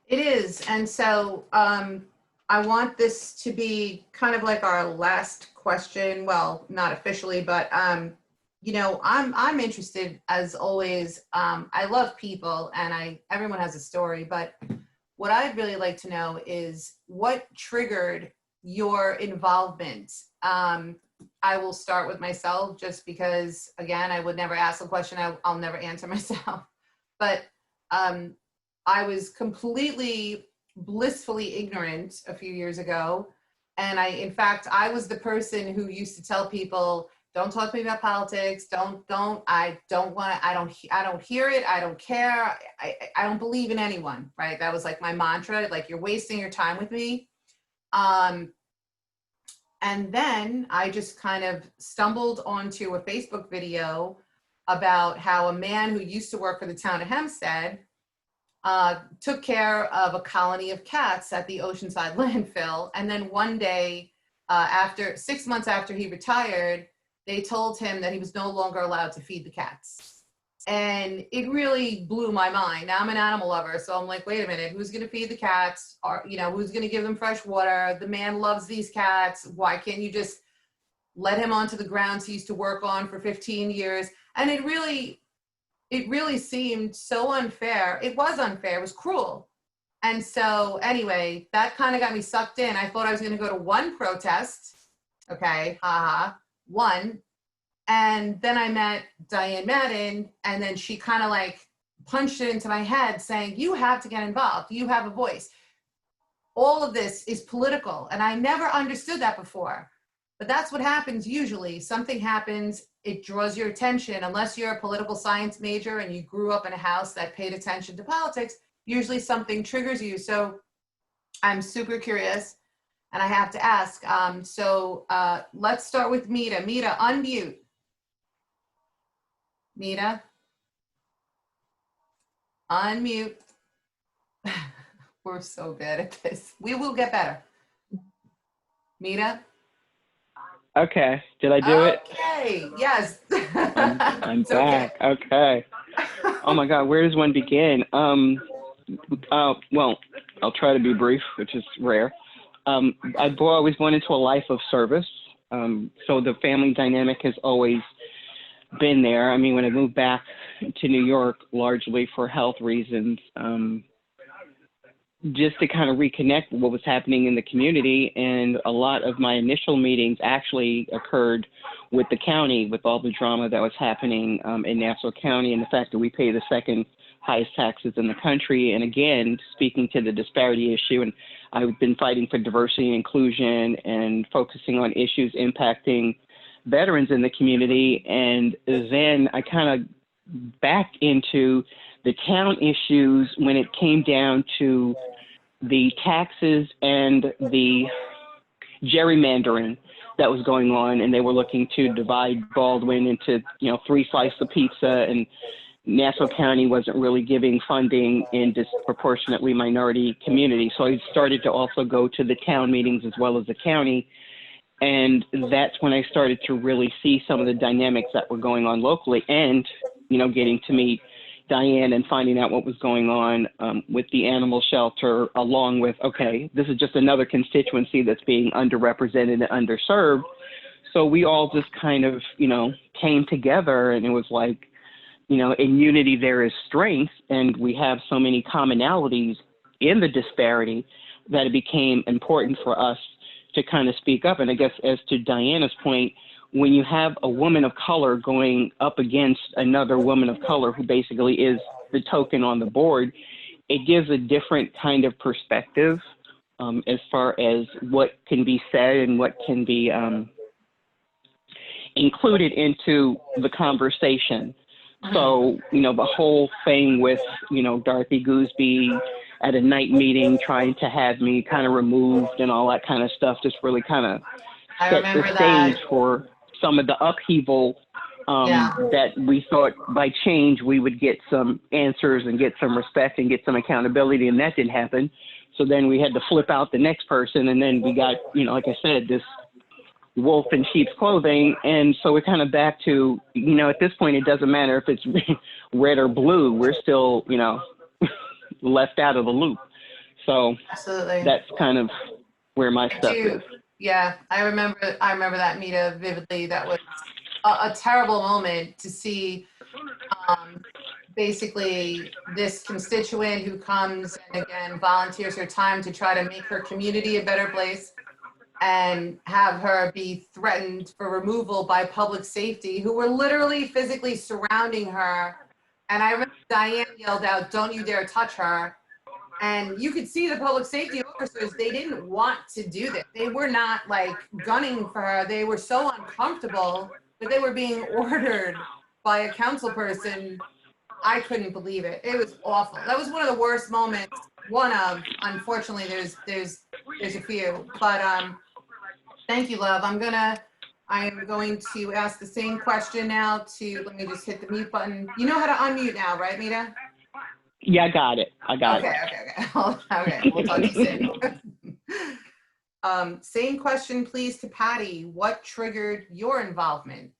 [SPEAKER 1] It is. And so I want this to be kind of like our last question. Well, not officially, but you know, I'm interested, as always. I love people, and everyone has a story, but what I'd really like to know is what triggered your involvement. I will start with myself, just because, again, I would never ask a question I'll never answer myself. But I was completely blissfully ignorant a few years ago. And in fact, I was the person who used to tell people, don't talk to me about politics. I don't hear it. I don't care. I don't believe in anyone, right? That was like my mantra, like, you're wasting your time with me. And then I just kind of stumbled onto a Facebook video about how a man who used to work for the town of Hempstead took care of a colony of cats at the Oceanside landfill. And then one day, 6 months after he retired, they told him that he was no longer allowed to feed the cats. And it really blew my mind. Now, I'm an animal lover, so I'm like, wait a minute, who's gonna feed the cats? Or, you know, who's gonna give them fresh water? The man loves these cats. Why can't you just let him onto the grounds he used to work on for 15 years? And it really seemed so unfair. It was unfair, it was cruel. And so anyway, that kind of got me sucked in. I thought I was gonna go to one protest, okay, one. And then I met Diane Madden, and then she kind of like punched it into my head, saying, you have to get involved, you have a voice. All of this is political, and I never understood that before. But that's what happens usually. Something happens, it draws your attention. Unless you're a political science major and you grew up in a house that paid attention to politics, usually something triggers you. So I'm super curious, and I have to ask. Let's start with Mita. Mita, unmute. Mita, unmute. We're so bad at this. We will get better. Mita?
[SPEAKER 5] Okay, did I do it?
[SPEAKER 1] Okay, yes.
[SPEAKER 5] I'm
[SPEAKER 1] It's
[SPEAKER 5] back. Okay. Oh my God, where does one begin? Well, I'll try to be brief, which is rare. I've always gone into a life of service. So the family dynamic has always been there. I mean, when I moved back to New York, largely for health reasons, just to kind of reconnect with what was happening in the community. And a lot of my initial meetings actually occurred with the county, with all the drama that was happening in Nassau County, and the fact that we pay the second highest taxes in the country. And again, speaking to the disparity issue, and I've been fighting for diversity and inclusion and focusing on issues impacting veterans in the community. And then I kind of backed into the town issues when it came down to the taxes and the gerrymandering that was going on. And they were looking to divide Baldwin into, 3 slices of pizza, and Nassau County wasn't really giving funding in disproportionately minority communities. So I started to also go to the town meetings as well as the county. And that's when I started to really see some of the dynamics that were going on locally, and, getting to meet Diane and finding out what was going on with the animal shelter, along with, okay, this is just another constituency that's being underrepresented and underserved. So we all just kind of, came together, and it was like, in unity there is strength, and we have so many commonalities in the disparity that it became important for us to kind of speak up. And I guess, as to Diana's point, when you have a woman of color going up against another woman of color who basically is the token on the board, it gives a different kind of perspective as far as what can be said and what can be included into the conversation. So, you know, the whole thing with, you know, Dorothy Gooseby at a night meeting trying to have me kind of removed and all that kind of stuff just really kind of
[SPEAKER 1] I
[SPEAKER 5] set the
[SPEAKER 1] remember that.
[SPEAKER 5] stage for some of the upheaval
[SPEAKER 1] Yeah.
[SPEAKER 5] that we thought by change we would get some answers and get some respect and get some accountability, and that didn't happen. So then we had to flip out the next person, and then we got, you know, like I said, this wolf in sheep's clothing. And so we're kind of back to, you know, at this point, it doesn't matter if it's red or blue, we're still, you know, left out of the loop. So
[SPEAKER 1] Absolutely.
[SPEAKER 5] that's kind of where my stuff is.
[SPEAKER 1] Yeah, I remember that, Mita, vividly. That was a terrible moment to see basically this constituent who comes and again volunteers her time to try to make her community a better place, and have her be threatened for removal by public safety, who were literally physically surrounding her. And I remember Diane yelled out, "Don't you dare touch her." And you could see the public safety officers, they didn't want to do this. They were not like gunning for her. They were so uncomfortable that they were being ordered by a council person. I couldn't believe it. It was awful. That was one of the worst moments. One of, unfortunately, there's a few, but thank you, love. I am going to ask the same question now to, let me just hit the mute button. You know how to unmute now, right, Mita?
[SPEAKER 5] Yeah, I got it.
[SPEAKER 1] Okay. Okay, we'll talk to you soon. Same question, please, to Patty. What triggered your involvement?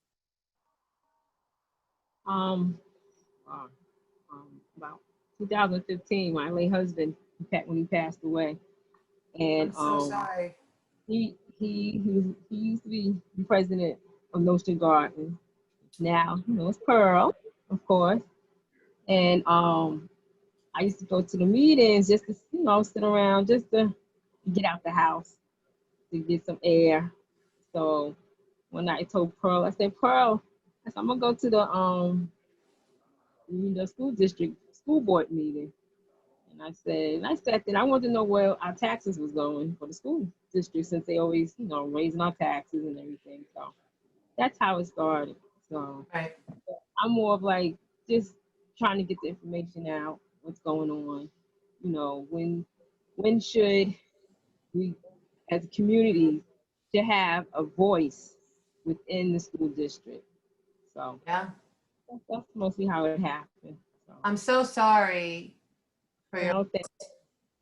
[SPEAKER 6] About 2015, my late husband, when he passed away, and
[SPEAKER 1] I'm so sorry.
[SPEAKER 6] he used to be the president of Nostrand Gardens. Now, you know, it's Pearl, of course, and I used to go to the meetings just to, you know, sit around just to get out the house, to get some air. So when I told Pearl, I said, Pearl, I'm gonna go to the school district school board meeting. And I sat there, I wanted to know where our taxes was going for the school district, since they always, you know, raising our taxes and everything. So that's how it started. So
[SPEAKER 1] Right.
[SPEAKER 6] I'm more of like just trying to get the information out, what's going on. You know, when should we as a community to have a voice within the school district? So
[SPEAKER 1] Yeah.
[SPEAKER 6] that's mostly how it happened. So,
[SPEAKER 1] I'm so sorry for your,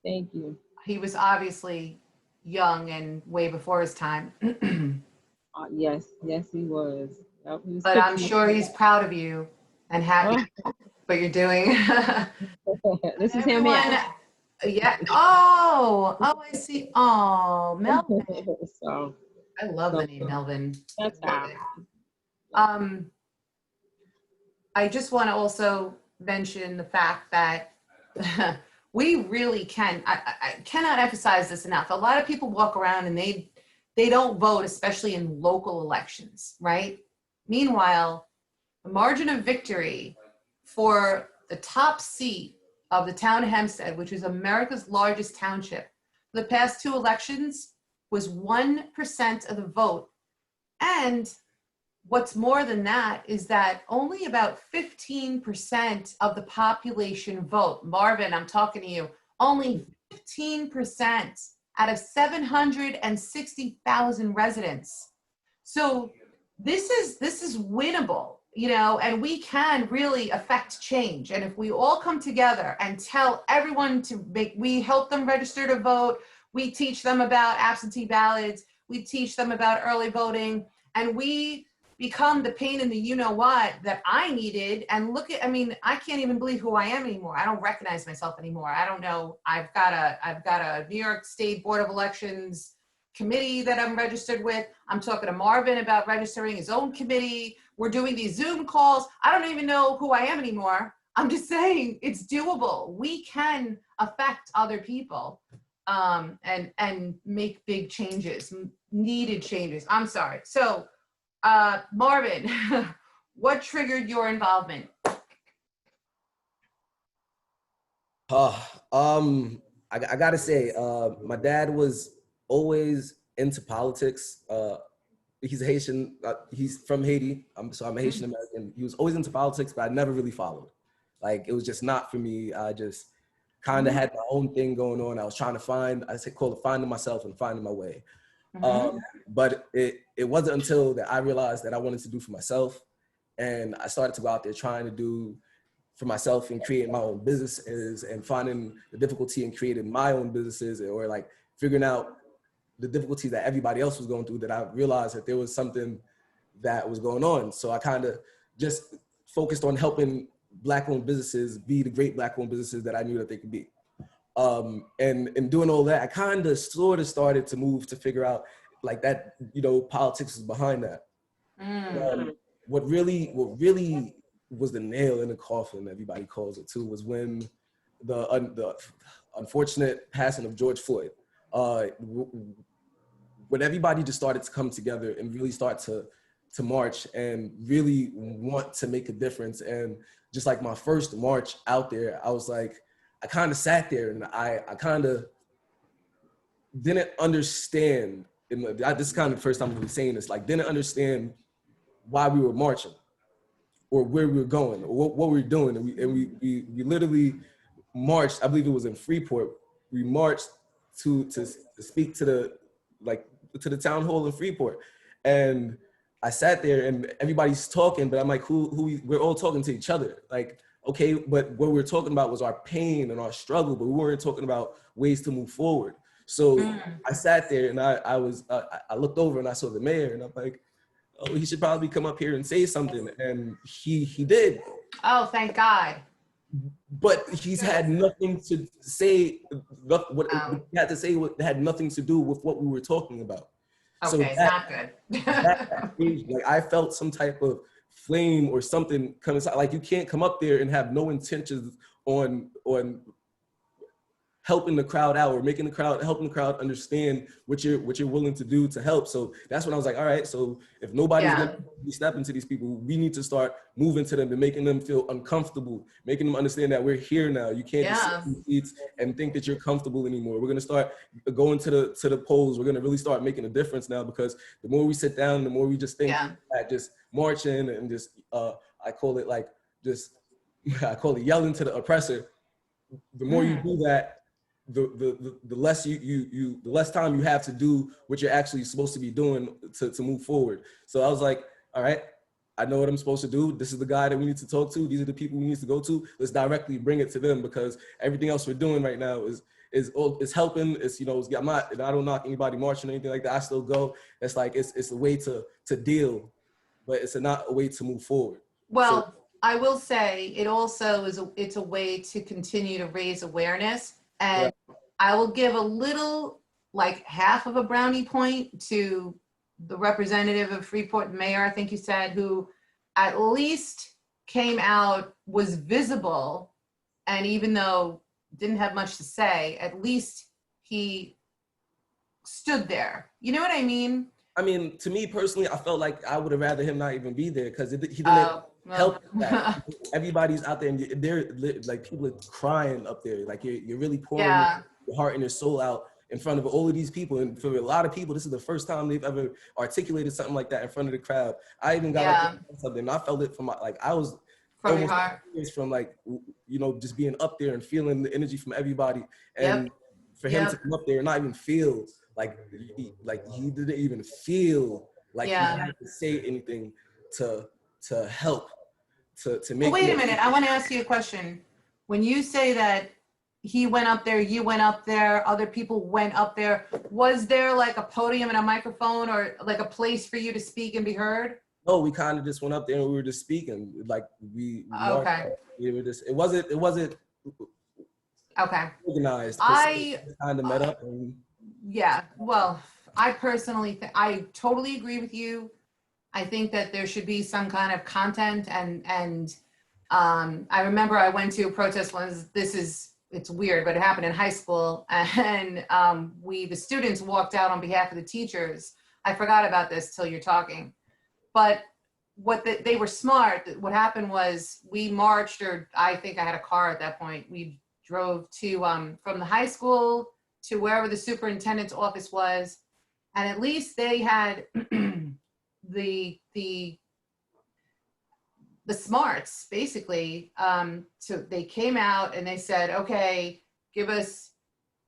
[SPEAKER 6] thank you.
[SPEAKER 1] he was obviously young and way before his time.
[SPEAKER 6] Yes, he was. Yep, he was
[SPEAKER 1] But I'm
[SPEAKER 6] 50.
[SPEAKER 1] sure he's proud of you and happy what you're doing.
[SPEAKER 6] This is him here.
[SPEAKER 1] Yeah. Oh, I see. Oh, Melvin.
[SPEAKER 6] So
[SPEAKER 1] I love the name Melvin.
[SPEAKER 6] that's
[SPEAKER 1] Love
[SPEAKER 6] how.
[SPEAKER 1] it. I just want to also mention the fact that we really can, I cannot emphasize this enough. A lot of people walk around and they don't vote, especially in local elections, right? Meanwhile, the margin of victory for the top seat of the town of Hempstead, which is America's largest township, for the past 2 elections was 1% of the vote. And what's more than that is that only about 15% of the population vote. Marvin, I'm talking to you. Only 15% out of 760,000 residents. So this is winnable, you know, and we can really affect change. And if we all come together and tell everyone we help them register to vote, we teach them about absentee ballots, we teach them about early voting, and we become the pain in the you-know-what that I needed. And look at, I mean, I can't even believe who I am anymore. I don't recognize myself anymore. I don't know. I've got a New York State Board of Elections committee that I'm registered with. I'm talking to Marvin about registering his own committee. We're doing these Zoom calls. I don't even know who I am anymore. I'm just saying it's doable. We can affect other people and make big changes, needed changes. I'm sorry. So Marvin, what triggered your involvement?
[SPEAKER 2] I gotta say, my dad was always into politics. He's a Haitian, he's from Haiti, so I'm a Haitian American. He was always into politics, but I never really followed. Like, it was just not for me. I just kind of had my own thing going on. I was trying to call it finding myself and finding my way. But it wasn't until that I realized that I wanted to do for myself, and I started to go out there trying to do for myself and creating my own businesses and finding the difficulty in creating my own businesses, or like figuring out the difficulties that everybody else was going through, that I realized that there was something that was going on. So I kind of just focused on helping Black-owned businesses be the great Black-owned businesses that I knew that they could be. And in doing all that, I kind of sort of started to move to figure out like that, you know, politics is behind that. What really was the nail in the coffin, everybody calls it too, was when the unfortunate passing of George Floyd. When everybody just started to come together and really start to march and really want to make a difference. And just like my first march out there, I was like, I kind of sat there and I kind of didn't understand, this is kind of the first time I'm really saying this, like didn't understand why we were marching or where we were going or what we were doing. And we literally marched, I believe it was in Freeport. We marched to speak to the town hall in Freeport. And I sat there and everybody's talking, but I'm like, we're all talking to each other. Like, okay, but what we were talking about was our pain and our struggle, but we weren't talking about ways to move forward. So I sat there and I looked over and I saw the mayor and I'm like, oh, he should probably come up here and say something. And he did.
[SPEAKER 1] Oh, thank God.
[SPEAKER 2] But he's had nothing to say. What he had to say had nothing to do with what we were talking about.
[SPEAKER 1] Okay, so it's not good.
[SPEAKER 2] Like I felt some type of flame or something coming inside. Like you can't come up there and have no intentions on helping the crowd out or helping the crowd understand what you're willing to do to help. So that's when I was like, all right, so if nobody's gonna be stepping to these people, we need to start moving to them and making them feel uncomfortable, making them understand that we're here now. You can't just sit in the seats and think that you're comfortable anymore. We're gonna start going to the polls. We're gonna really start making a difference now, because the more we sit down, the more we just think that just marching and just, I call it yelling to the oppressor. The more you do that, the less the less time you have to do what you're actually supposed to be doing to move forward. So I was like, all right, I know what I'm supposed to do. This is the guy that we need to talk to. These are the people we need to go to. Let's directly bring it to them, because everything else we're doing right now is helping. It's, you know, I don't knock anybody marching or anything like that. I still go. It's like, it's a way to deal, but it's not a way to move forward.
[SPEAKER 1] Well,
[SPEAKER 2] so,
[SPEAKER 1] I will say it also it's a way to continue to raise awareness. And I will give a little, like half of a brownie point to the representative of Freeport, mayor, I think you said, who at least came out, was visible, and even though didn't have much to say, at least he stood there. You know what I mean? I
[SPEAKER 2] mean, to me personally, I felt like I would have rather him not even be there, because he didn't help that. Everybody's out there and they're like, people are crying up there. Like you're really pouring your heart and your soul out in front of all of these people. And for a lot of people, this is the first time they've ever articulated something like that in front of the crowd. I even got up there something, and I felt it from I was
[SPEAKER 1] from your heart,
[SPEAKER 2] from like, you know, just being up there and feeling the energy from everybody. And for him to come up there and not even feel like he didn't even feel like he had to say anything to help, to make.
[SPEAKER 1] Well, wait a minute, I want to ask you a question. When you say that he went up there, you went up there, other people went up there, was there like a podium and a microphone or like a place for you to speak and be heard?
[SPEAKER 2] No, we kind of just went up there and we were just speaking. Like we were just, it wasn't organized. I kind of met up and.
[SPEAKER 1] Yeah, well, I personally I totally agree with you. I think that there should be some kind of content, and I remember I went to a protest once. It's weird, but it happened in high school, and the students walked out on behalf of the teachers. I forgot about this till you're talking. but they were smart. What happened was we marched, or I think I had a car at that point. We drove to from the high school to wherever the superintendent's office was, and at least they had the smarts basically. So they came out and they said, okay, give us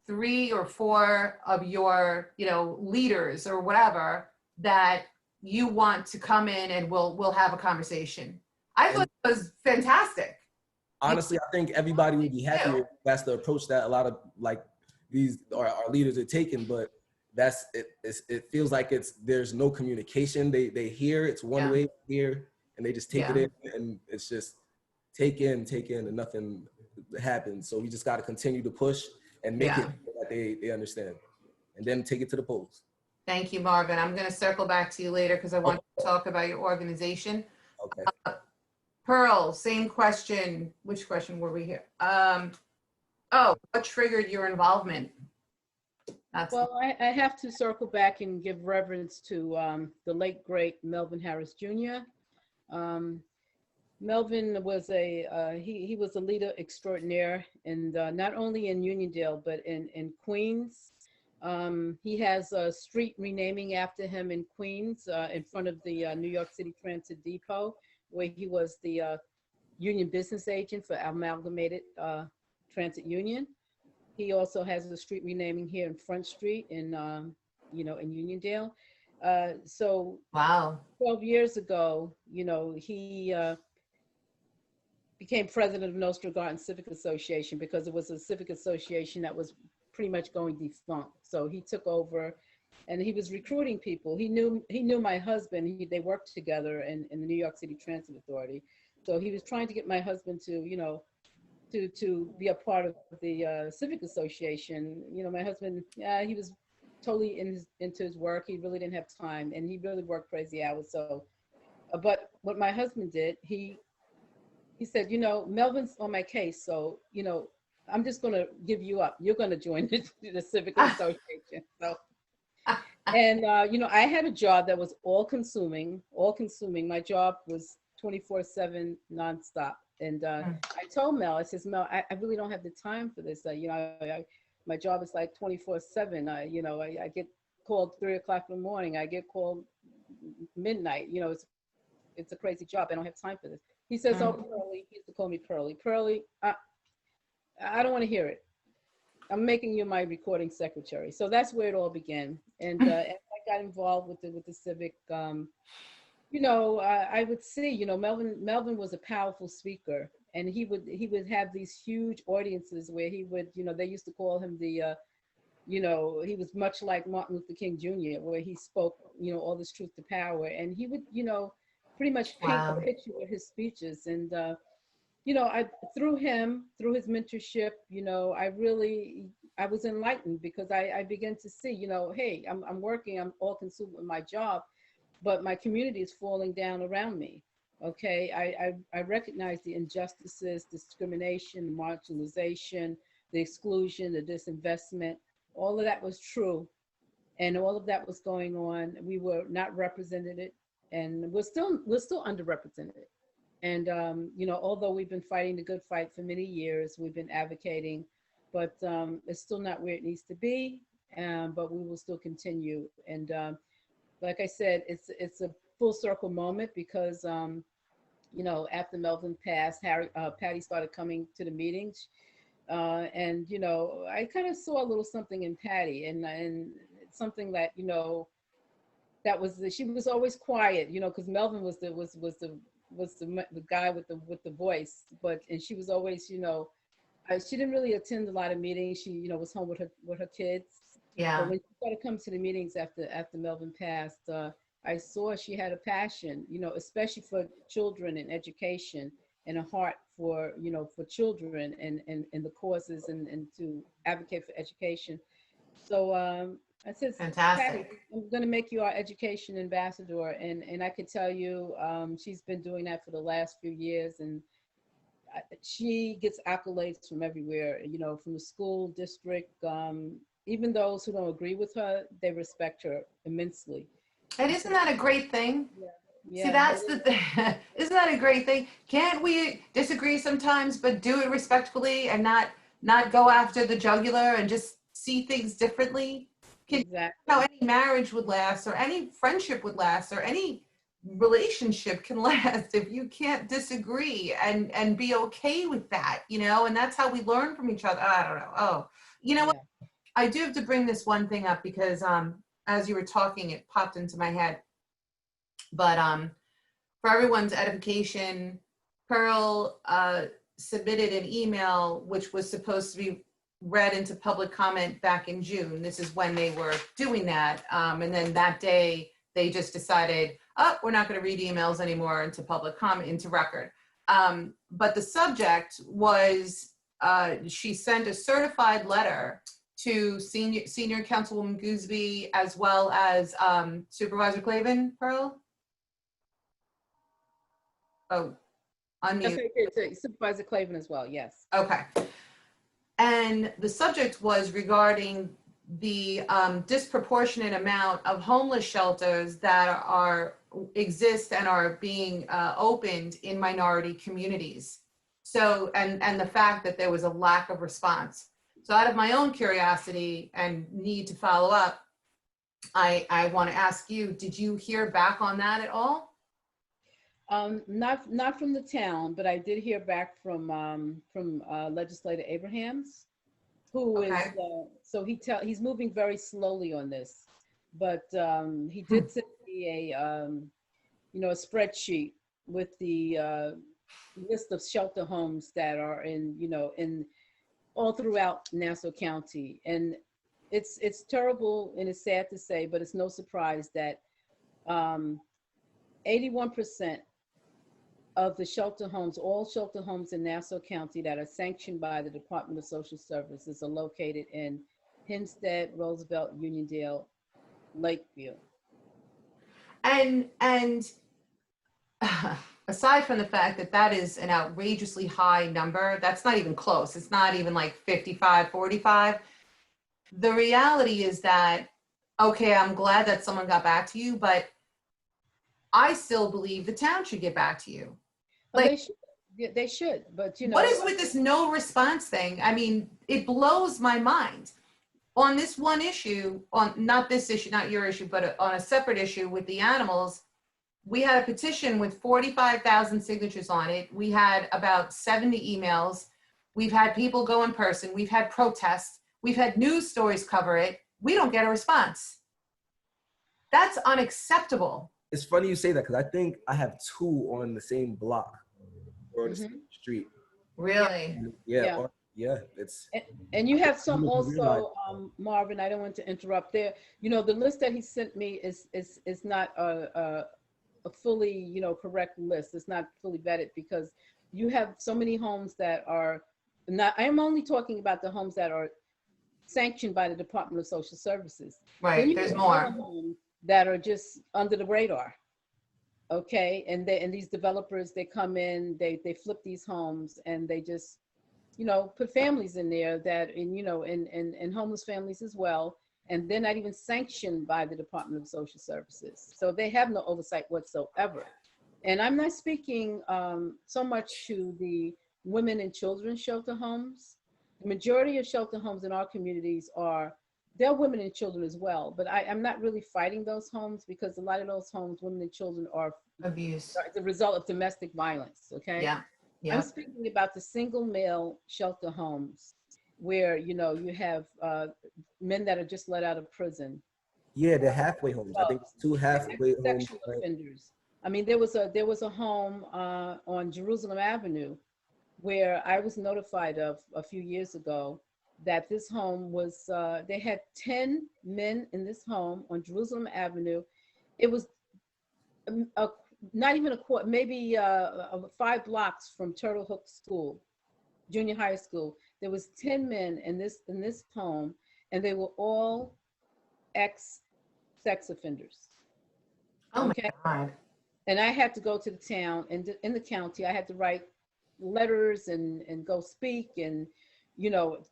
[SPEAKER 1] 3 or 4 of your, leaders or whatever that you want to come in, and we'll have a conversation. I thought it was fantastic.
[SPEAKER 2] Honestly, I think everybody would be happier if that's the approach that a lot of like these our leaders are taking, but that's it. It feels like there's no communication. They hear it's one way here, and they just take it in, and it's just take in, and nothing happens. So we just got to continue to push and make it so that they understand, and then take it to the polls.
[SPEAKER 1] Thank you, Marvin. I'm going to circle back to you later because I want to talk about your organization.
[SPEAKER 2] Okay.
[SPEAKER 1] Pearl, same question. Which question were we here? What triggered your involvement?
[SPEAKER 3] Well, I have to circle back and give reverence to the late, great Melvin Harris Jr. Melvin was he was a leader extraordinaire, and not only in Uniondale, but in Queens. He has a street renaming after him in Queens, in front of the New York City Transit Depot, where he was the union business agent for Amalgamated Transit Union. He also has a street renaming here in Front Street in in Uniondale. So
[SPEAKER 1] wow,
[SPEAKER 3] 12 years ago, he became president of Nostrand Gardens Civic Association because it was a civic association that was pretty much going defunct. So he took over, and he was recruiting people. He knew my husband. They worked together in the New York City Transit Authority. So he was trying to get my husband to to be a part of the civic association. My husband, he was totally into his work. He really didn't have time, and he really worked crazy hours. So, but what my husband did, he said, Melvin's on my case, so I'm just going to give you up. You're going to join the civic association. So, and I had a job that was all consuming. My job was 24/7 nonstop. And I told Mel, I says, Mel, I really don't have the time for this. My job is like 24/7. I get called 3 o'clock in the morning. I get called midnight. It's a crazy job. I don't have time for this. He says, oh, Pearly, he used to call me Pearly. Pearly, I don't want to hear it. I'm making you my recording secretary. So that's where it all began. And as I got involved with the civic, I would see, Melvin was a powerful speaker, and he would have these huge audiences where he would, they used to call him the, he was much like Martin Luther King Jr., where he spoke, all this truth to power, and he would, pretty much paint a picture with his speeches. And, through his mentorship, I was enlightened because I began to see, hey, I'm working, I'm all consumed with my job, but my community is falling down around me. Okay, I recognize the injustices, discrimination, the marginalization, the exclusion, the disinvestment. All of that was true, and all of that was going on. We were not represented, and we're still underrepresented. And although we've been fighting the good fight for many years, we've been advocating, but it's still not where it needs to be. But we will still continue. And like I said, it's a full circle moment because after Melvin passed, Patty started coming to the meetings, and I kind of saw a little something in Patty, and something that she was always quiet, because Melvin was the guy with the voice, and she was always she didn't really attend a lot of meetings. She was home with her kids.
[SPEAKER 1] Yeah.
[SPEAKER 3] But when she started coming to the meetings after Melvin passed, I saw she had a passion, especially for children and education, and a heart for children and the causes and to advocate for education. So I said,
[SPEAKER 1] fantastic.
[SPEAKER 3] I'm going to make you our education ambassador, and I could tell you, she's been doing that for the last few years, and she gets accolades from everywhere, from the school district. Even those who don't agree with her, they respect her immensely.
[SPEAKER 1] And isn't that a great thing? See,
[SPEAKER 3] Yeah.
[SPEAKER 1] that's the thing. Isn't that a great thing? Can't we disagree sometimes, but do it respectfully and not go after the jugular and just see things differently?
[SPEAKER 3] Exactly.
[SPEAKER 1] How any marriage would last, or any friendship would last, or any relationship can last if you can't disagree and be okay with that, you know? And that's how we learn from each other. I don't know. Oh, you know what? I do have to bring this one thing up because as you were talking, it popped into my head. But for everyone's edification, Pearl submitted an email which was supposed to be read into public comment back in June. This is when they were doing that. And then that day, they just decided, oh, we're not going to read emails anymore into public comment, into record. But the subject was, she sent a certified letter to Senior Councilwoman Gooseby as well as Supervisor Clavin, Pearl? Oh, unmute.
[SPEAKER 3] Okay, Supervisor Clavin as well, yes.
[SPEAKER 1] Okay. And the subject was regarding the disproportionate amount of homeless shelters that exist and are being opened in minority communities. So, and the fact that there was a lack of response. So out of my own curiosity and need to follow up, I want to ask you, did you hear back on that at all?
[SPEAKER 3] Not from the town, but I did hear back from Legislator Abrahams, who is so he's moving very slowly on this, but he did send me a a spreadsheet with the list of shelter homes that are in all throughout Nassau County, and it's terrible and it's sad to say, but it's no surprise that 81% of the shelter homes, all shelter homes in Nassau County that are sanctioned by the Department of Social Services are located in Hempstead, Roosevelt, Uniondale, Lakeview.
[SPEAKER 1] And aside from the fact that that is an outrageously high number, that's not even close. It's not even like 55, 45. The reality is that, okay, I'm glad that someone got back to you, but I still believe the town should get back to you. Like,
[SPEAKER 3] they should, but
[SPEAKER 1] what is with this no response thing? I mean, it blows my mind. On this one issue, on not this issue, not your issue, but on a separate issue with the animals, we had a petition with 45,000 signatures on it. We had about 70 emails. We've had people go in person. We've had protests. We've had news stories cover it. We don't get a response. That's unacceptable.
[SPEAKER 2] It's funny you say that because I think I have two on the same block or on the same street.
[SPEAKER 1] Really?
[SPEAKER 2] Yeah. It's
[SPEAKER 3] and you have some also, Marvin. I don't want to interrupt there. The list that he sent me is not a fully correct list. It's not fully vetted because you have so many homes that are not. I am only talking about the homes that are sanctioned by the Department of Social Services.
[SPEAKER 1] Right. There's more
[SPEAKER 3] that are just under the radar. Okay, and these developers, they come in, they flip these homes, and they just put families in there that and homeless families as well, and they're not even sanctioned by the Department of Social Services, so they have no oversight whatsoever. And I'm not speaking so much to the women and children shelter homes. The majority of shelter homes in our communities they're women and children as well, but I'm not really fighting those homes because a lot of those homes, women and children are
[SPEAKER 1] abuse.
[SPEAKER 3] The result of domestic violence, okay?
[SPEAKER 1] Yeah.
[SPEAKER 3] I'm speaking about the single male shelter homes where, you have men that are just let out of prison.
[SPEAKER 2] Yeah, they're halfway homes. I think it's 2 halfway homes.
[SPEAKER 3] Sexual offenders. I mean, there was a home on Jerusalem Avenue where I was notified of a few years ago that this home was, they had 10 men in this home on Jerusalem Avenue. It was not even a quarter, maybe 5 blocks from Turtle Hook School, junior high school. There was 10 men in this home, and they were all ex-sex offenders.
[SPEAKER 1] Oh
[SPEAKER 3] okay?
[SPEAKER 1] My God.
[SPEAKER 3] And I had to go to the town, and in the county, I had to write letters and go speak and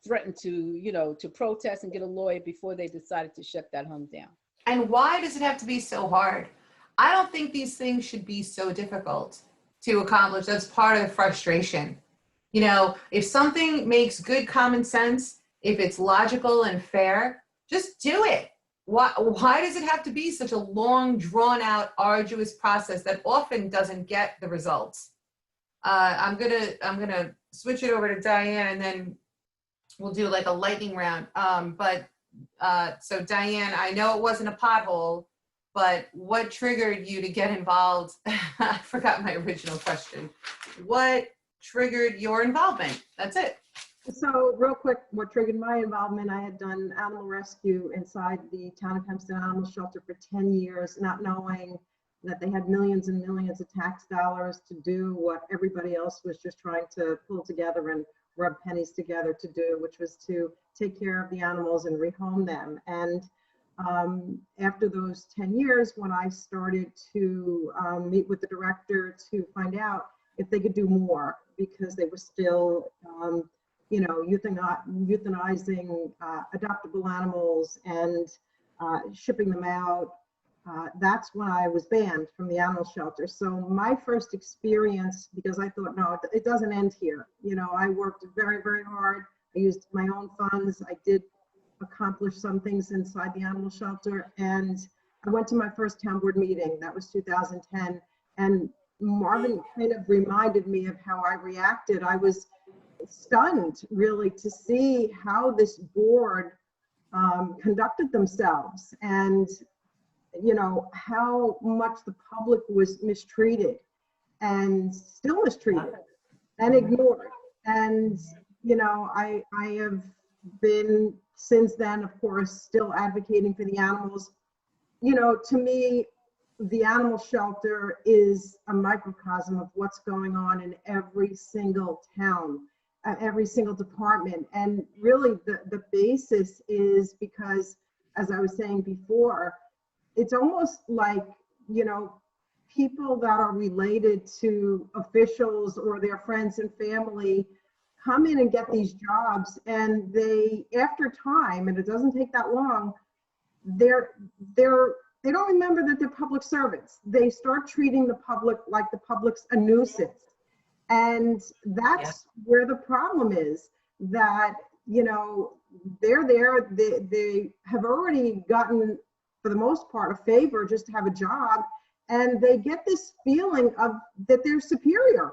[SPEAKER 3] threaten to protest and get a lawyer before they decided to shut that home down.
[SPEAKER 1] And why does it have to be so hard? I don't think these things should be so difficult to accomplish. That's part of the frustration. You know, if something makes good common sense, if it's logical and fair, just do it. Why does it have to be such a long, drawn out, arduous process that often doesn't get the results? I'm gonna switch it over to Diane, and then we'll do like a lightning round. So Diane, I know it wasn't a pothole, but what triggered you to get involved? I forgot my original question. What triggered your involvement? That's it.
[SPEAKER 4] So real quick, what triggered my involvement, I had done animal rescue inside the Town of Hempstead Animal Shelter for 10 years, not knowing that they had millions and millions of tax dollars to do what everybody else was just trying to pull together and rub pennies together to do, which was to take care of the animals and rehome them. And after those 10 years, when I started to meet with the director to find out if they could do more, because they were still you know, euthanizing adoptable animals and shipping them out. That's when I was banned from the animal shelter. So my first experience, because I thought, no, it doesn't end here. You know, I worked very, very hard. I used my own funds. I did accomplish some things inside the animal shelter. And I went to my first town board meeting. That was 2010. And Marvin kind of reminded me of how I reacted. I was stunned, really, to see how this board conducted themselves, and you know, how much the public was mistreated and still mistreated and ignored. And you know, I have been since then, of course, still advocating for the animals. You know, to me, the animal shelter is a microcosm of what's going on in every single town, every single department. And really the basis is because, as I was saying before, it's almost like, you know, people that are related to officials or their friends and family come in and get these jobs, and they, after time, and it doesn't take that long, they don't remember that they're public servants. They start treating the public like the public's a nuisance. And that's where the problem is, that, you know, they're there, they have already gotten, for the most part, a favor just to have a job, and they get this feeling of that they're superior.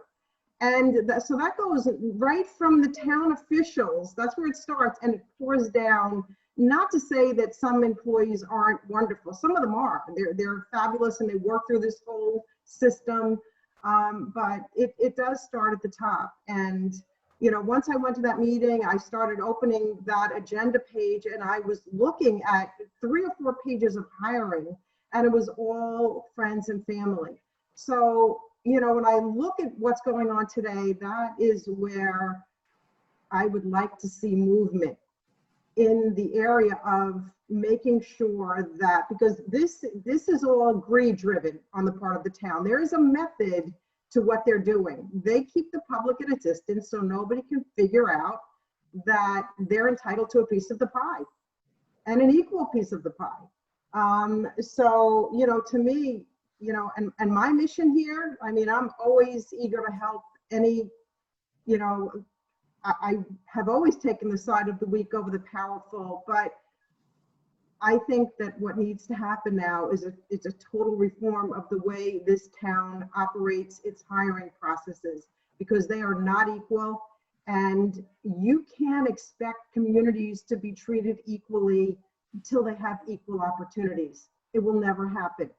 [SPEAKER 4] And so that goes right from the town officials. That's where it starts, and it pours down. Not to say that some employees aren't wonderful. Some of them are. They're fabulous, and they work through this whole system. But it does start at the top. And you know, once I went to that meeting, I started opening that agenda page, and I was looking at 3 or 4 pages of hiring, and it was all friends and family. So, you know, when I look at what's going on today, that is where I would like to see movement in the area of making sure that, because this is all greed driven on the part of the town. There is a method to what they're doing. They keep the public at a distance so nobody can figure out that they're entitled to a piece of the pie, and an equal piece of the pie. So, you know, to me, you know, and my mission here, I mean, I'm always eager to help any, you know, I have always taken the side of the weak over the powerful, but I think that what needs to happen now is it's a total reform of the way this town operates its hiring processes, because they are not equal, and you can't expect communities to be treated equally until they have equal opportunities. It will never happen.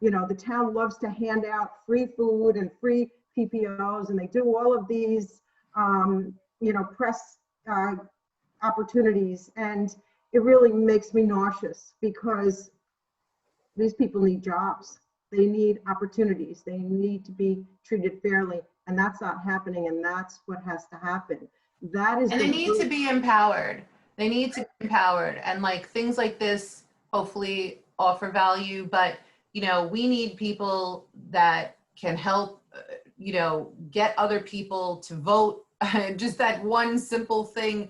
[SPEAKER 4] You know, the town loves to hand out free food and free PPOs, and they do all of these, you know, press opportunities, and it really makes me nauseous, because these people need jobs. They need opportunities. They need to be treated fairly, and that's not happening, and that's what has to happen. That is,
[SPEAKER 1] and they need to be empowered. They need to be empowered, and like things like this hopefully offer value, but you know, we need people that can help, you know, get other people to vote. Just that one simple thing.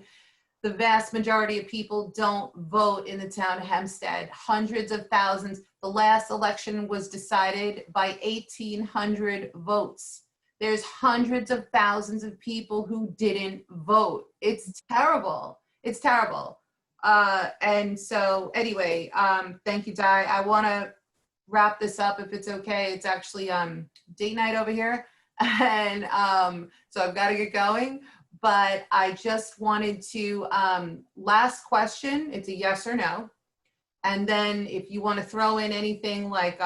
[SPEAKER 1] the vast majority of people don't vote in the town of Hempstead. Hundreds of thousands. The last election was decided by 1,800 votes. There's hundreds of thousands of people who didn't vote. It's terrible. It's terrible. And so anyway, thank you, Di. I want to wrap this up if it's okay. It's actually date night over here. And so I've got to get going. But I just wanted to, last question, it's a yes or no. And then if you want to throw in anything like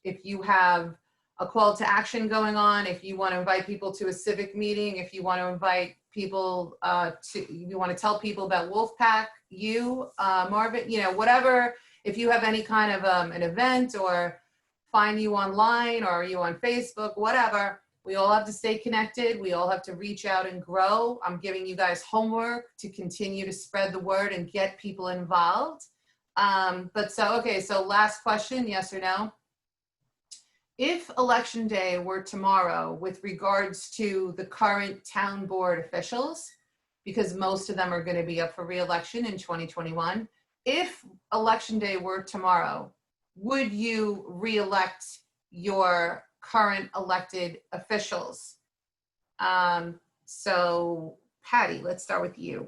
[SPEAKER 1] if you have a call to action going on, if you want to invite people to a civic meeting, if you want to invite people you want to tell people about WolfpackU, Marvin, you know, whatever, if you have any kind of an event or find you online or are you on Facebook, whatever, we all have to stay connected. We all have to reach out and grow. I'm giving you guys homework to continue to spread the word and get people involved. Okay, so last question, yes or no? If election day were tomorrow with regards to the current town board officials, because most of them are going to be up for re-election in 2021, if election day were tomorrow, would you re-elect your current elected officials? So Patty, let's start with you.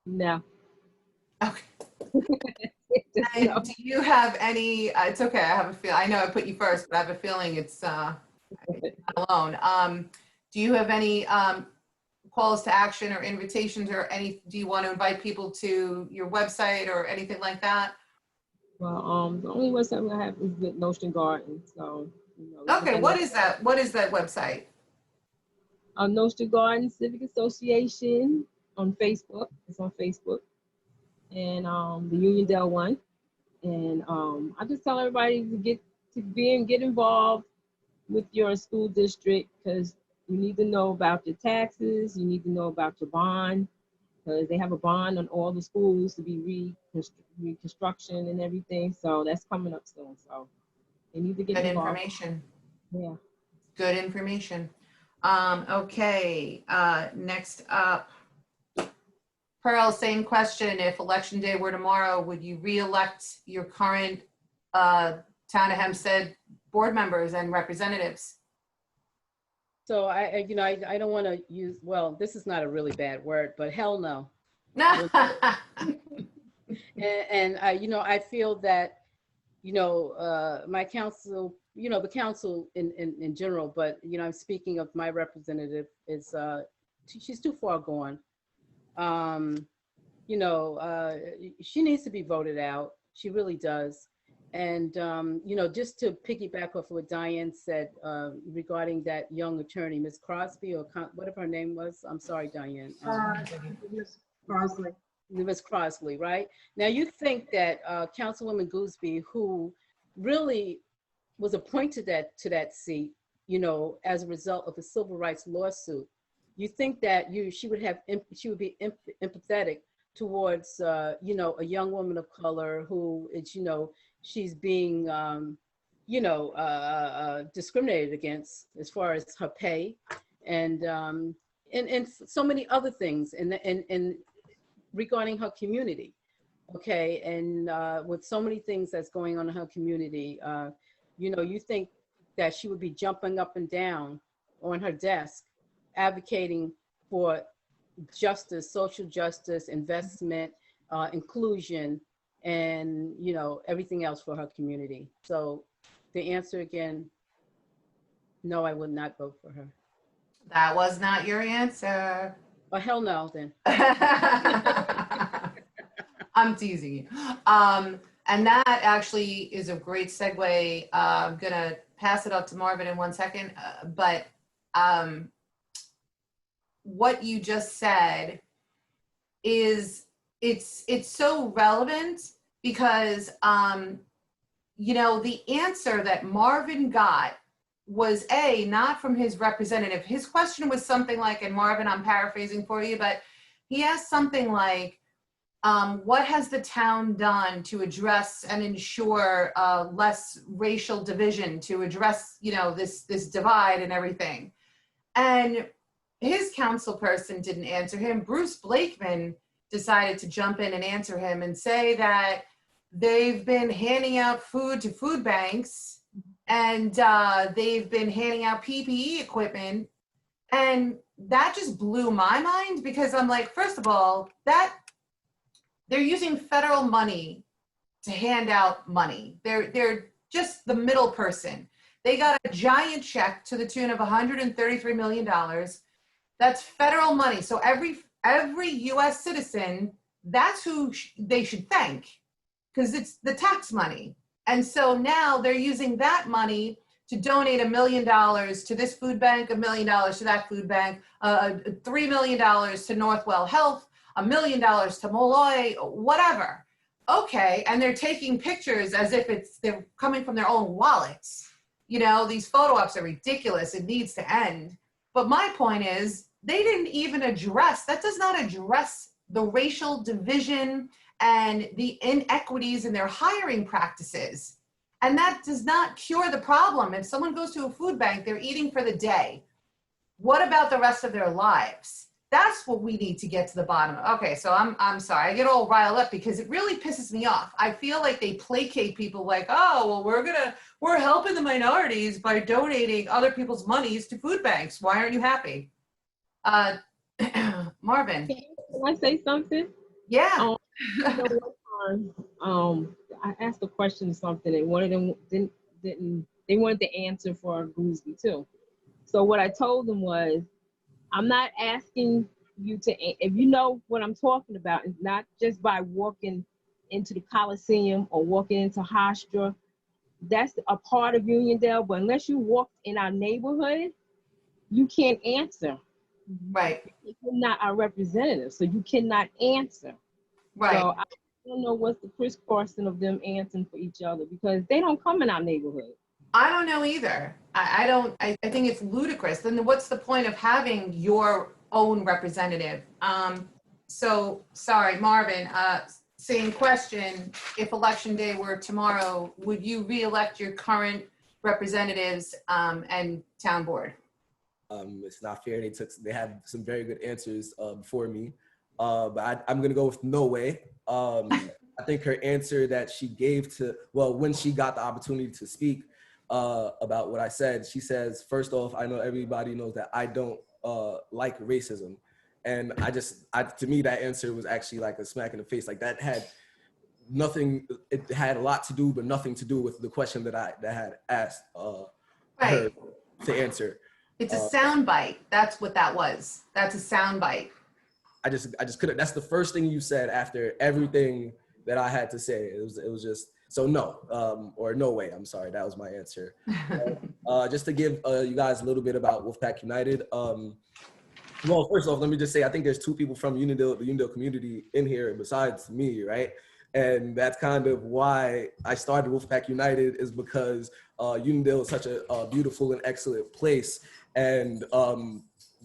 [SPEAKER 6] No.
[SPEAKER 1] Okay. And do you have any, it's okay, I have a feel, I know I put you first, but I have a feeling it's not alone. Do you have any calls to action or invitations or do you want to invite people to your website or anything like that?
[SPEAKER 6] Well, the only website I have is with Nostrand Gardens. So, you know,
[SPEAKER 1] Okay, what is that? What is that website?
[SPEAKER 6] Nostrand Gardens Civic Association on Facebook. It's on Facebook, and the Uniondale one. And I just tell everybody to get involved with your school district, because you need to know about your taxes. You need to know about your bond, because they have a bond on all the schools to be reconstruction and everything. So that's coming up soon. So they need to get
[SPEAKER 1] Good
[SPEAKER 6] involved.
[SPEAKER 1] information.
[SPEAKER 6] Yeah.
[SPEAKER 1] Good information. Okay, next up. Pearl, same question. If election day were tomorrow, would you re-elect your current Town of Hempstead board members and representatives?
[SPEAKER 3] So I don't want to use, well, this is not a really bad word, but hell no. And I feel that, my council, the council in general, but, I'm speaking of my representative is, she's too far gone. She needs to be voted out. She really does. And, just to piggyback off what Diane said regarding that young attorney, Ms. Crosby, or whatever her name was. I'm sorry, Diane.
[SPEAKER 4] Ms. Crosby.
[SPEAKER 3] Ms. Crosby, right? Now you think that Councilwoman Gooseby, who really was appointed to that seat, as a result of a civil rights lawsuit, you think that she would be empathetic towards, a young woman of color who is, she's being, discriminated against as far as her pay and so many other things and regarding her community. Okay, and with so many things that's going on in her community, you think that she would be jumping up and down on her desk, advocating for justice, social justice, investment, inclusion, and everything else for her community. So the answer again, no, I would not vote for her.
[SPEAKER 1] That was not your answer.
[SPEAKER 3] Oh, hell no, then.
[SPEAKER 1] I'm teasing you. And that actually is a great segue. I'm gonna pass it up to Marvin in 1 second, but what you just said is it's so relevant because the answer that Marvin got was not from his representative. His question was something like, and Marvin, I'm paraphrasing for you, but he asked something like, what has the town done to address and ensure less racial division, to address, this divide and everything? And his council person didn't answer him. Bruce Blakeman decided to jump in and answer him and say that they've been handing out food to food banks, and they've been handing out PPE equipment. And that just blew my mind, because I'm like, first of all, that they're using federal money to hand out money. They're just the middle person. They got a giant check to the tune of $133 million. That's federal money. So every US citizen, that's who they should thank, because it's the tax money. And so now they're using that money to donate $1 million to this food bank, $1 million to that food bank, $3 million to Northwell Health, $1 million to Molloy, whatever. Okay, and they're taking pictures as if they're coming from their own wallets. You know, these photo ops are ridiculous. It needs to end. But my point is, they didn't even address, that does not address the racial division and the inequities in their hiring practices. And that does not cure the problem. If someone goes to a food bank, they're eating for the day. What about the rest of their lives? That's what we need to get to the bottom of. Okay, so I'm sorry, I get all riled up because it really pisses me off. I feel like they placate people like, oh, well, we're helping the minorities by donating other people's monies to food banks. Why aren't you happy? Marvin.
[SPEAKER 6] Can I say something?
[SPEAKER 1] Yeah.
[SPEAKER 6] You know, one time, I asked a question or something, and one of them didn't they wanted the answer for Gooseby too. So what I told them was, I'm not asking you to, if you know what I'm talking about, it's not just by walking into the Coliseum or walking into Hofstra. That's a part of Uniondale, but unless you walk in our neighborhood, you can't answer.
[SPEAKER 1] Right.
[SPEAKER 6] You're not our representative, so you cannot answer.
[SPEAKER 1] Right.
[SPEAKER 6] So I don't know what's the crisscrossing of them answering for each other, because they don't come in our neighborhood.
[SPEAKER 1] I don't know either. I think it's ludicrous. Then what's the point of having your own representative? So sorry, Marvin, same question. If election day were tomorrow, would you re-elect your current representatives and town board?
[SPEAKER 2] It's not fair. They have some very good answers before me, but I'm gonna go with no way. I think her answer that she gave when she got the opportunity to speak about what I said, she says, first off, I know everybody knows that I don't like racism. And to me, that answer was actually like a smack in the face. Like that had nothing, it had a lot to do, but nothing to do with the question that I had asked her to answer.
[SPEAKER 1] It's a sound bite. That's what that was. That's a sound bite.
[SPEAKER 2] I just couldn't, that's the first thing you said after everything that I had to say. It was just, so no, or no way, I'm sorry, that was my answer. Just to give you guys a little bit about Wolfpack United. Well, first off, let me just say, I think there's two people from the Uniondale community in here besides me, right? And that's kind of why I started Wolfpack United, is because Uniondale is such a beautiful and excellent place. And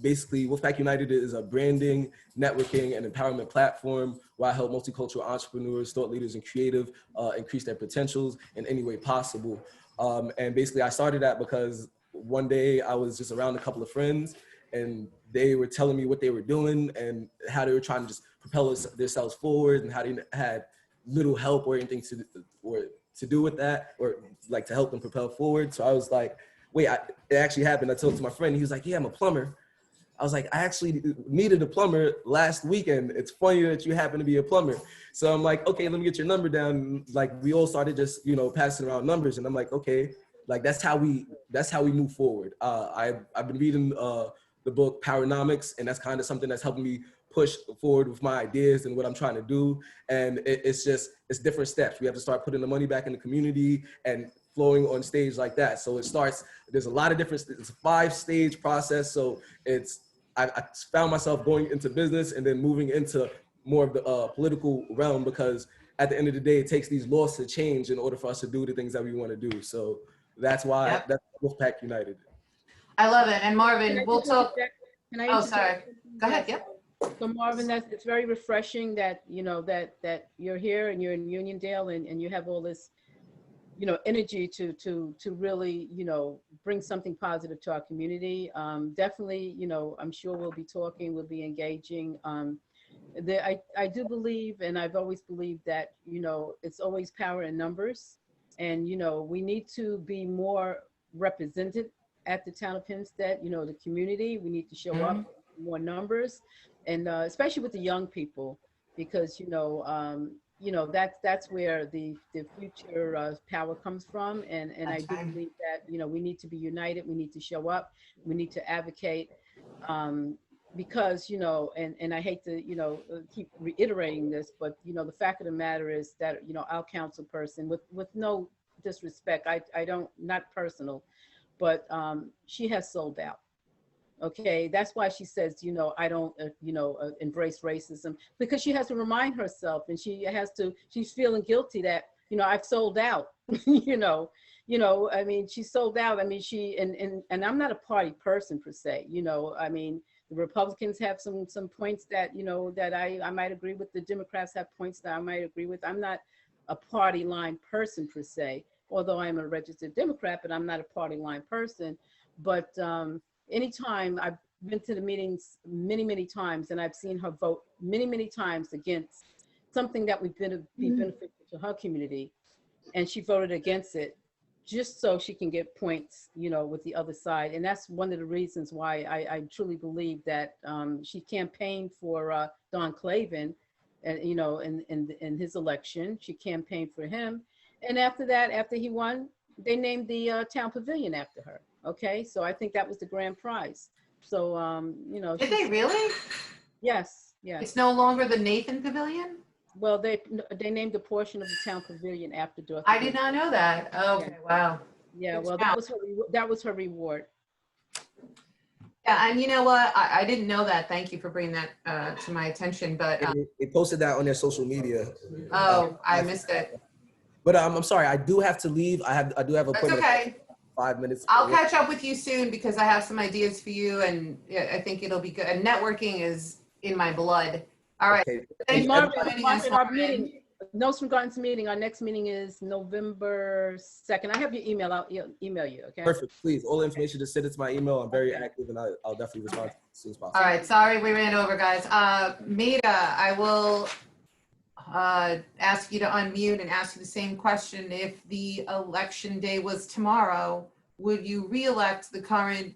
[SPEAKER 2] basically, Wolfpack United is a branding, networking, and empowerment platform where I help multicultural entrepreneurs, thought leaders, and creative increase their potentials in any way possible. And basically, I started that because one day I was just around a couple of friends, and they were telling me what they were doing and how they were trying to just propel themselves forward, and how they had little help or anything to do with that, or like to help them propel forward. So I was like, wait, it actually happened. I told it to my friend. He was like, yeah, I'm a plumber. I was like, I actually needed a plumber last weekend. It's funny that you happen to be a plumber. So I'm like, okay, let me get your number down. Like we all started just, passing around numbers, and I'm like, okay, like that's how we move forward. I've been reading the book Powernomics, and that's kind of something that's helping me push forward with my ideas and what I'm trying to do. And it's different steps. We have to start putting the money back in the community and flowing on stage like that. So there's a lot of different, it's a 5-stage process. So I found myself going into business and then moving into more of the political realm, because at the end of the day, it takes these laws to change in order for us to do the things that we want to do. So that's why that's Wolfpack United.
[SPEAKER 1] I love it. And Marvin, we'll talk.
[SPEAKER 3] Oh,
[SPEAKER 1] sorry. Go ahead. Yep.
[SPEAKER 3] So Marvin, it's very refreshing that, that you're here and you're in Uniondale and you have all this you know, energy to really, you know, bring something positive to our community. Definitely, you know, I'm sure we'll be talking, we'll be engaging. I do believe, and I've always believed that, you know, it's always power in numbers. And, you know, we need to be more represented at the Town of Hempstead, you know, the community. We need to show up more numbers, and especially with the young people, because, you know, that's where the future power comes from. And I do believe that, you know, we need to be united. We need to show up. We need to advocate. Because, you know, and I hate to, you know, keep reiterating this, but, you know, the fact of the matter is that, you know, our council person, with no disrespect, I don't, not personal, but she has sold out. Okay, that's why she says, you know, I don't, you know, embrace racism, because she has to remind herself, and she's feeling guilty that, you know, I've sold out. you know, I mean, she sold out. I mean, and I'm not a party person per se, you know, I mean, the Republicans have some points that, you know, that I might agree with. The Democrats have points that I might agree with. I'm not a party line person per se, although I'm a registered Democrat, but I'm not a party line person. But anytime I've been to the meetings many times, and I've seen her vote many times against something that would be beneficial to her community, and she voted against it just so she can get points, you know, with the other side. And that's one of the reasons why I truly believe that she campaigned for Don Clavin, and, you know, in his election. She campaigned for him, and after that, after he won, they named the town pavilion after her. Okay, so I think that was the grand prize. So you know,
[SPEAKER 1] Did they really?
[SPEAKER 3] Yes.
[SPEAKER 1] It's no longer the Nathan Pavilion?
[SPEAKER 3] Well, they named a portion of the town pavilion after Dorothy.
[SPEAKER 1] I did not know that. Okay, wow.
[SPEAKER 3] Yeah, well, that was her reward.
[SPEAKER 1] Yeah, and you know what? I didn't know that. Thank you for bringing that to my attention. But
[SPEAKER 2] They posted that on their social media.
[SPEAKER 1] oh, I missed it.
[SPEAKER 2] But I'm sorry, I do have to leave. I do have an
[SPEAKER 1] That's
[SPEAKER 2] appointment.
[SPEAKER 1] okay.
[SPEAKER 2] 5 minutes.
[SPEAKER 1] I'll catch up with you soon, because I have some ideas for you, and yeah, I think it'll be good. And networking is in my blood. All right.
[SPEAKER 2] Okay.
[SPEAKER 1] Thank you
[SPEAKER 3] Marvin,
[SPEAKER 1] for joining us,
[SPEAKER 3] our
[SPEAKER 1] Marvin.
[SPEAKER 3] meeting, Nostrand Gardens meeting, our next meeting is November 2nd. I have your email. I'll email you, okay?
[SPEAKER 2] Perfect. Please, all the information, just send it to my email. I'm very active, and I'll definitely respond as soon as possible.
[SPEAKER 1] All right. Sorry we ran over, guys. Mita, I will ask you to unmute and ask you the same question. If the election day was tomorrow, would you re-elect the current,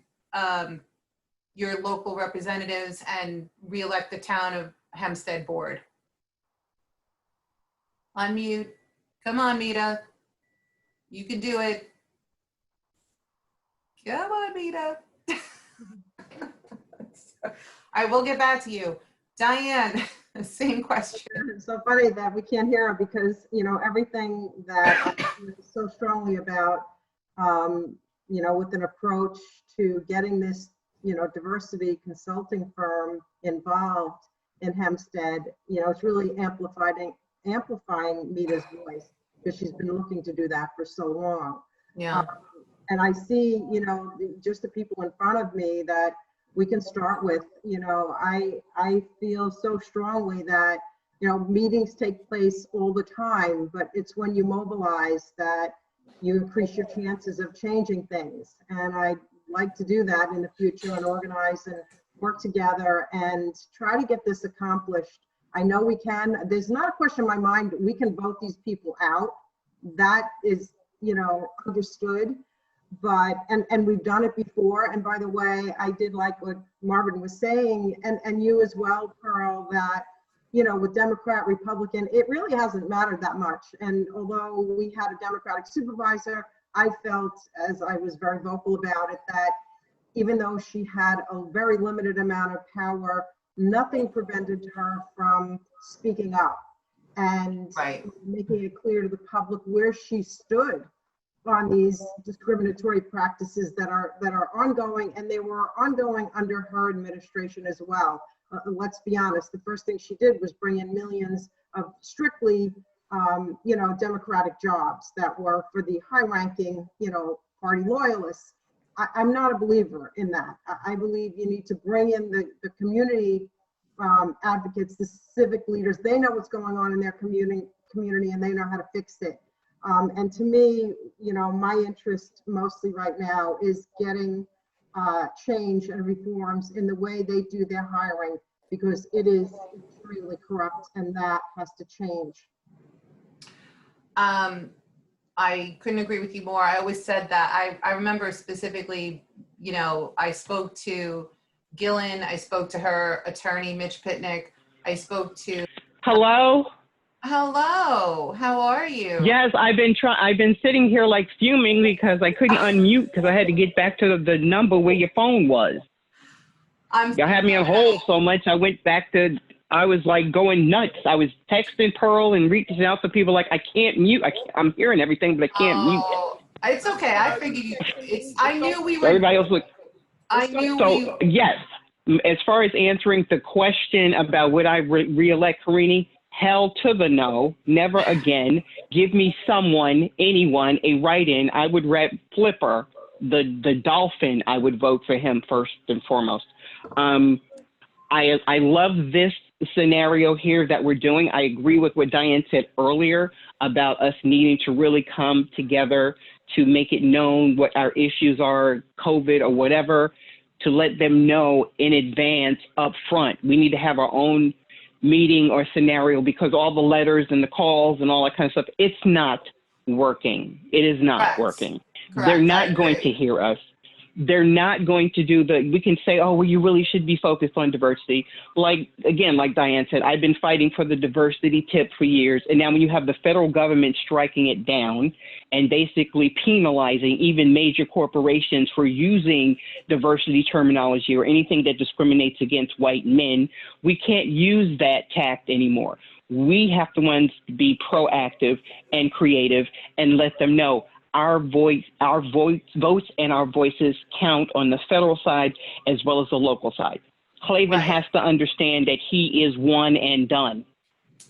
[SPEAKER 1] your local representatives, and re-elect the Town of Hempstead board? Unmute. Come on, Mita. You can do it. Come on, Mita. I will get back to you. Diane, same question.
[SPEAKER 4] It's so funny that we can't hear her, because, you know, everything that I feel so strongly about, you know, with an approach to getting this, you know, diversity consulting firm involved in Hempstead, you know, it's really amplifying Mita's voice, because she's been looking to do that for so long.
[SPEAKER 1] Yeah.
[SPEAKER 4] And I see, you know, just the people in front of me that we can start with. You know, I feel so strongly that, you know, meetings take place all the time, but it's when you mobilize that you increase your chances of changing things. And I'd like to do that in the future, and organize and work together and try to get this accomplished. I know we can. There's not a question in my mind. We can vote these people out. That is, you know, understood. But, and we've done it before. And by the way, I did like what Marvin was saying, and you as well, Pearl, that, you know, with Democrat, Republican, it really hasn't mattered that much. And although we had a Democratic supervisor, I felt, as I was very vocal about it, that even though she had a very limited amount of power, nothing prevented her from speaking up and making it clear to the public where she stood on these discriminatory practices that are ongoing, and they were ongoing under her administration as well. Let's be honest, the first thing she did was bring in millions of strictly, you know, Democratic jobs that were for the high-ranking, you know, party loyalists. I'm not a believer in that. I believe you need to bring in the community advocates, the civic leaders. They know what's going on in their community, and they know how to fix it. And to me, you know, my interest mostly right now is getting change and reforms in the way they do their hiring, because it is extremely corrupt, and that has to change.
[SPEAKER 1] I couldn't agree with you more. I always said that. I remember specifically, you know, I spoke to Gillen, I spoke to her attorney, Mitch Pitnick. I spoke to.
[SPEAKER 5] Hello?
[SPEAKER 1] Hello, how are you?
[SPEAKER 5] Yes, I've been sitting here like fuming because I couldn't unmute because I had to get back to the number where your phone was. Y'all had me on hold so much I went back to, I was like going nuts. I was texting Pearl and reaching out to people like, I can't mute. I'm hearing everything, but I can't mute.
[SPEAKER 1] It's okay. I figured I knew we were.
[SPEAKER 5] Everybody else was.
[SPEAKER 1] I knew
[SPEAKER 5] So yes, as far as answering the question about would I re-elect Carini, hell to the no, never again. Give me someone, anyone, a write-in. I would Flipper, the dolphin. I would vote for him first and foremost. I love this scenario here that we're doing. I agree with what Diane said earlier about us needing to really come together to make it known what our issues are, COVID or whatever, to let them know in advance up front. We need to have our own meeting or scenario because all the letters and the calls and all that kind of stuff, it's not working. It is not working.
[SPEAKER 1] Correct.
[SPEAKER 5] They're not going to hear us. They're not going to do we can say, oh, well, you really should be focused on diversity. Like, again, like Diane said, I've been fighting for the diversity tip for years. And now when you have the federal government striking it down and basically penalizing even major corporations for using diversity terminology or anything that discriminates against white men, we can't use that tact anymore. We have to ones to be proactive and creative and let them know our votes and our voices count on the federal side as well as the local side. Clavin has to understand that he is one and done.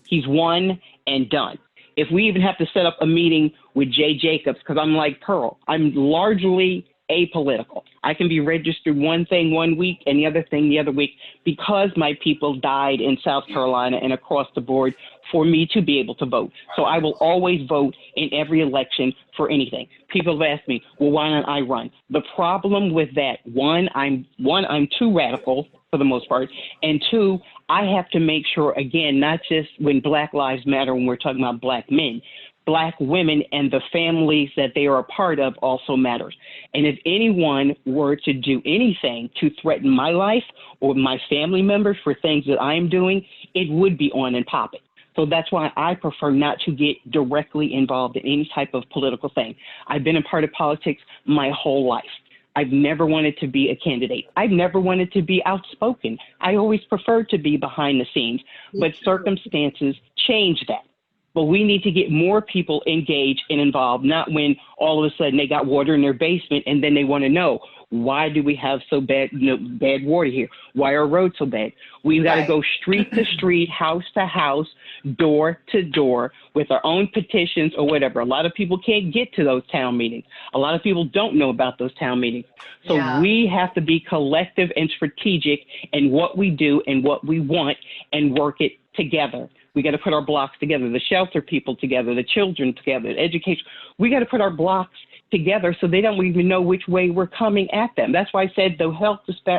[SPEAKER 5] He's one and done. If we even have to set up a meeting with Jay Jacobs, because I'm like Pearl, I'm largely apolitical. I can be registered one thing one week and the other thing the other week because my people died in South Carolina and across the board for me to be able to vote. So I will always vote in every election for anything. People have asked me, well, why don't I run? The problem with that, one, I'm too radical for the most part. And two, I have to make sure, again, not just when Black Lives Matter, when we're talking about Black men, Black women and the families that they are a part of also matters. And if anyone were to do anything to threaten my life or my family members for things that I am doing, it would be on and popping. So that's why I prefer not to get directly involved in any type of political thing. I've been a part of politics my whole life. I've never wanted to be a candidate. I've never wanted to be outspoken. I always preferred to be behind the scenes, but circumstances change that. But we need to get more people engaged and involved, not when all of a sudden they got water in their basement and then they want to know, why do we have so bad water here? Why are roads so bad? We've got to go street to street, house to house, door to door with our own petitions or whatever. A lot of people can't get to those town meetings. A lot of people don't know about those town meetings. So we have to be collective and strategic in what we do and what we want and work it together. We got to put our blocks together, the shelter people together, the children together, education. We got to put our blocks together so they don't even know which way we're coming at them. That's why I said the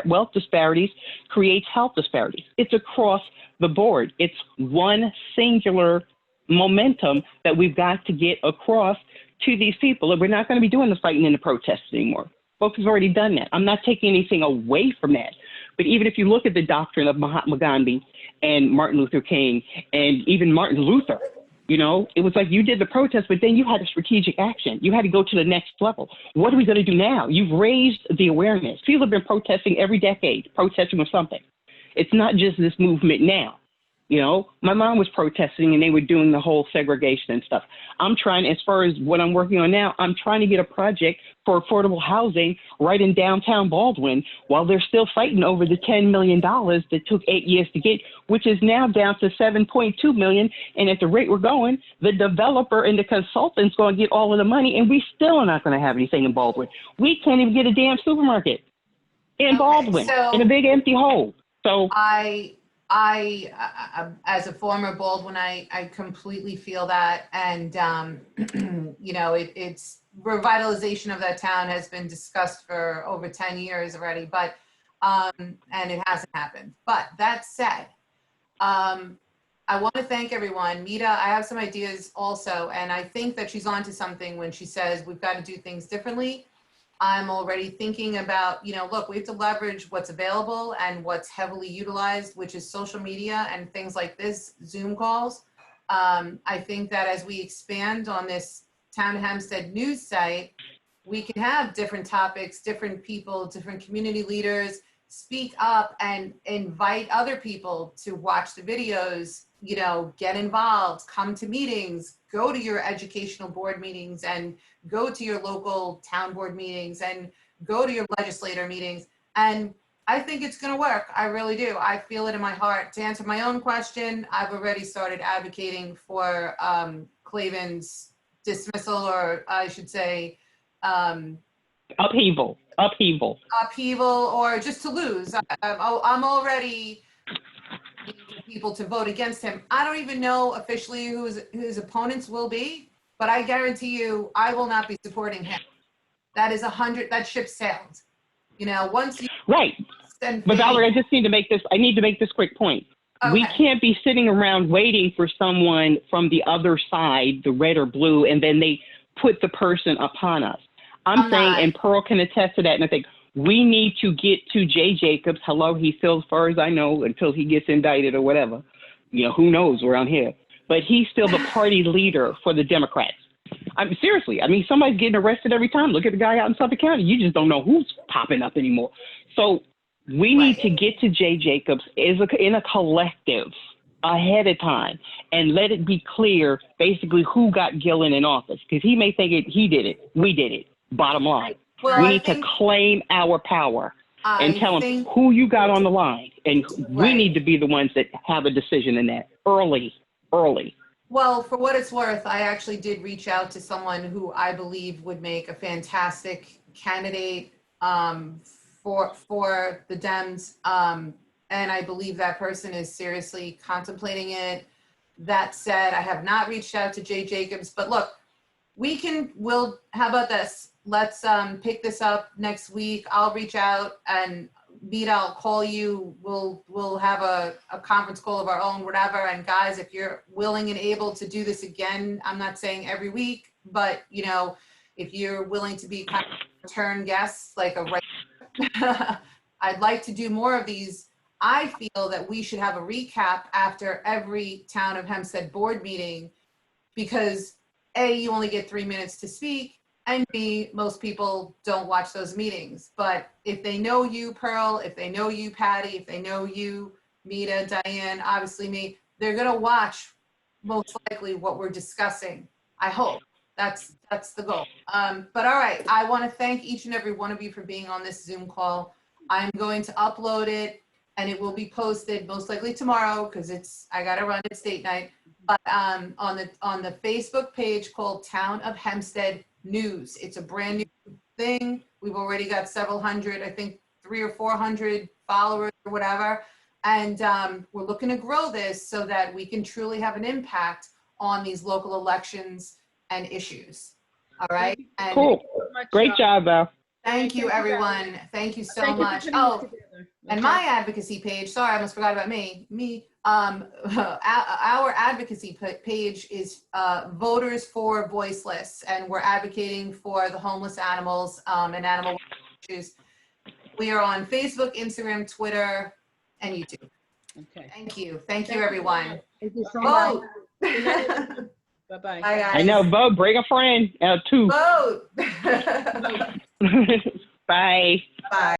[SPEAKER 5] wealth disparities creates health disparities. It's across the board. It's one singular momentum that we've got to get across to these people. And we're not going to be doing the fighting and the protests anymore. Folks have already done that. I'm not taking anything away from that. But even if you look at the doctrine of Mahatma Gandhi and Martin Luther King and even Martin Luther, you know, it was like you did the protest, but then you had a strategic action. You had to go to the next level. What are we going to do now? You've raised the awareness. People have been protesting every decade, protesting with something. It's not just this movement now. You know, my mom was protesting and they were doing the whole segregation and stuff. I'm trying, as far as what I'm working on now, I'm trying to get a project for affordable housing right in downtown Baldwin while they're still fighting over the $10 million that took 8 years to get, which is now down to $7.2 million. And at the rate we're going, the developer and the consultant's going to get all of the money and we still are not going to have anything in Baldwin. We can't even get a damn supermarket in Baldwin, in a big empty hole. So
[SPEAKER 1] as a former Baldwin, I completely feel that. And, you know, it's revitalization of that town has been discussed for over 10 years already, but, and it hasn't happened. But that said, I want to thank everyone. Mita, I have some ideas also, and I think that she's onto something when she says we've got to do things differently. I'm already thinking about, you know, look, we have to leverage what's available and what's heavily utilized, which is social media and things like this, Zoom calls. I think that as we expand on this Town of Hempstead news site, we can have different topics, different people, different community leaders speak up and invite other people to watch the videos, you know, get involved, come to meetings, go to your educational board meetings, and go to your local town board meetings, and go to your legislator meetings. And I think it's going to work. I really do. I feel it in my heart. To answer my own question, I've already started advocating for Clavin's dismissal, or I should say,
[SPEAKER 5] upheaval,
[SPEAKER 1] or just to lose. I'm already people to vote against him. I don't even know officially who his opponents will be, but I guarantee you I will not be supporting him. That is 100, that ship sailed. You know, once you
[SPEAKER 5] right. But Valerie, I just need to make this quick point.
[SPEAKER 1] Okay.
[SPEAKER 5] We can't be sitting around waiting for someone from the other side, the red or blue, and then they put the person upon us. I'm saying, and Pearl can attest to that, and I think we need to get to Jay Jacobs. Hello, he's still, as far as I know, until he gets indicted or whatever. You know, who knows around here. But he's still the party leader for the Democrats. Seriously, I mean, somebody's getting arrested every time. Look at the guy out in Suffolk County. You just don't know who's popping up anymore. So we need to get to Jay Jacobs in a collective ahead of time and let it be clear basically who got Gillen in office, because he may think he did it. We did it. Bottom line.
[SPEAKER 1] Well,
[SPEAKER 5] we need to claim our power and tell them who you got on the line. And we need to be the ones that have a decision in that early.
[SPEAKER 1] Well, for what it's worth, I actually did reach out to someone who I believe would make a fantastic candidate for the Dems. And I believe that person is seriously contemplating it. That said, I have not reached out to Jay Jacobs, but look, how about this? Let's pick this up next week. I'll reach out, and Mita, I'll call you. We'll have a conference call of our own, whatever. And guys, if you're willing and able to do this again, I'm not saying every week, but you know, if you're willing to be kind of return guests, like a regular, I'd like to do more of these. I feel that we should have a recap after every Town of Hempstead board meeting, because A, you only get 3 minutes to speak, and B, most people don't watch those meetings. But if they know you, Pearl, if they know you, Patty, if they know you, Mita, Diane, obviously me, they're gonna watch most likely what we're discussing. I hope. That's the goal. But all right, I wanna thank each and every one of you for being on this Zoom call. I'm going to upload it, and it will be posted most likely tomorrow, because I gotta run it state night. But on the Facebook page called Town of Hempstead News. It's a brand new thing. We've already got several hundred, I think 300 or 400 followers or whatever. And we're looking to grow this so that we can truly have an impact on these local elections and issues. All right. And
[SPEAKER 5] cool. Great job, Val.
[SPEAKER 1] Thank you, everyone. Thank you so much. Oh, and my advocacy page, sorry, I almost forgot about me. Our advocacy page is Voters for Voiceless, and we're advocating for the homeless animals and animal issues. We are on Facebook, Instagram, Twitter, and YouTube.
[SPEAKER 3] Okay.
[SPEAKER 1] Thank you. Thank you, everyone.
[SPEAKER 4] Thank you so much.
[SPEAKER 1] Vote.
[SPEAKER 3] Bye-bye.
[SPEAKER 1] Bye, guys.
[SPEAKER 5] I know, vote, bring a friend, too.
[SPEAKER 1] Vote.
[SPEAKER 5] Bye.
[SPEAKER 1] Bye.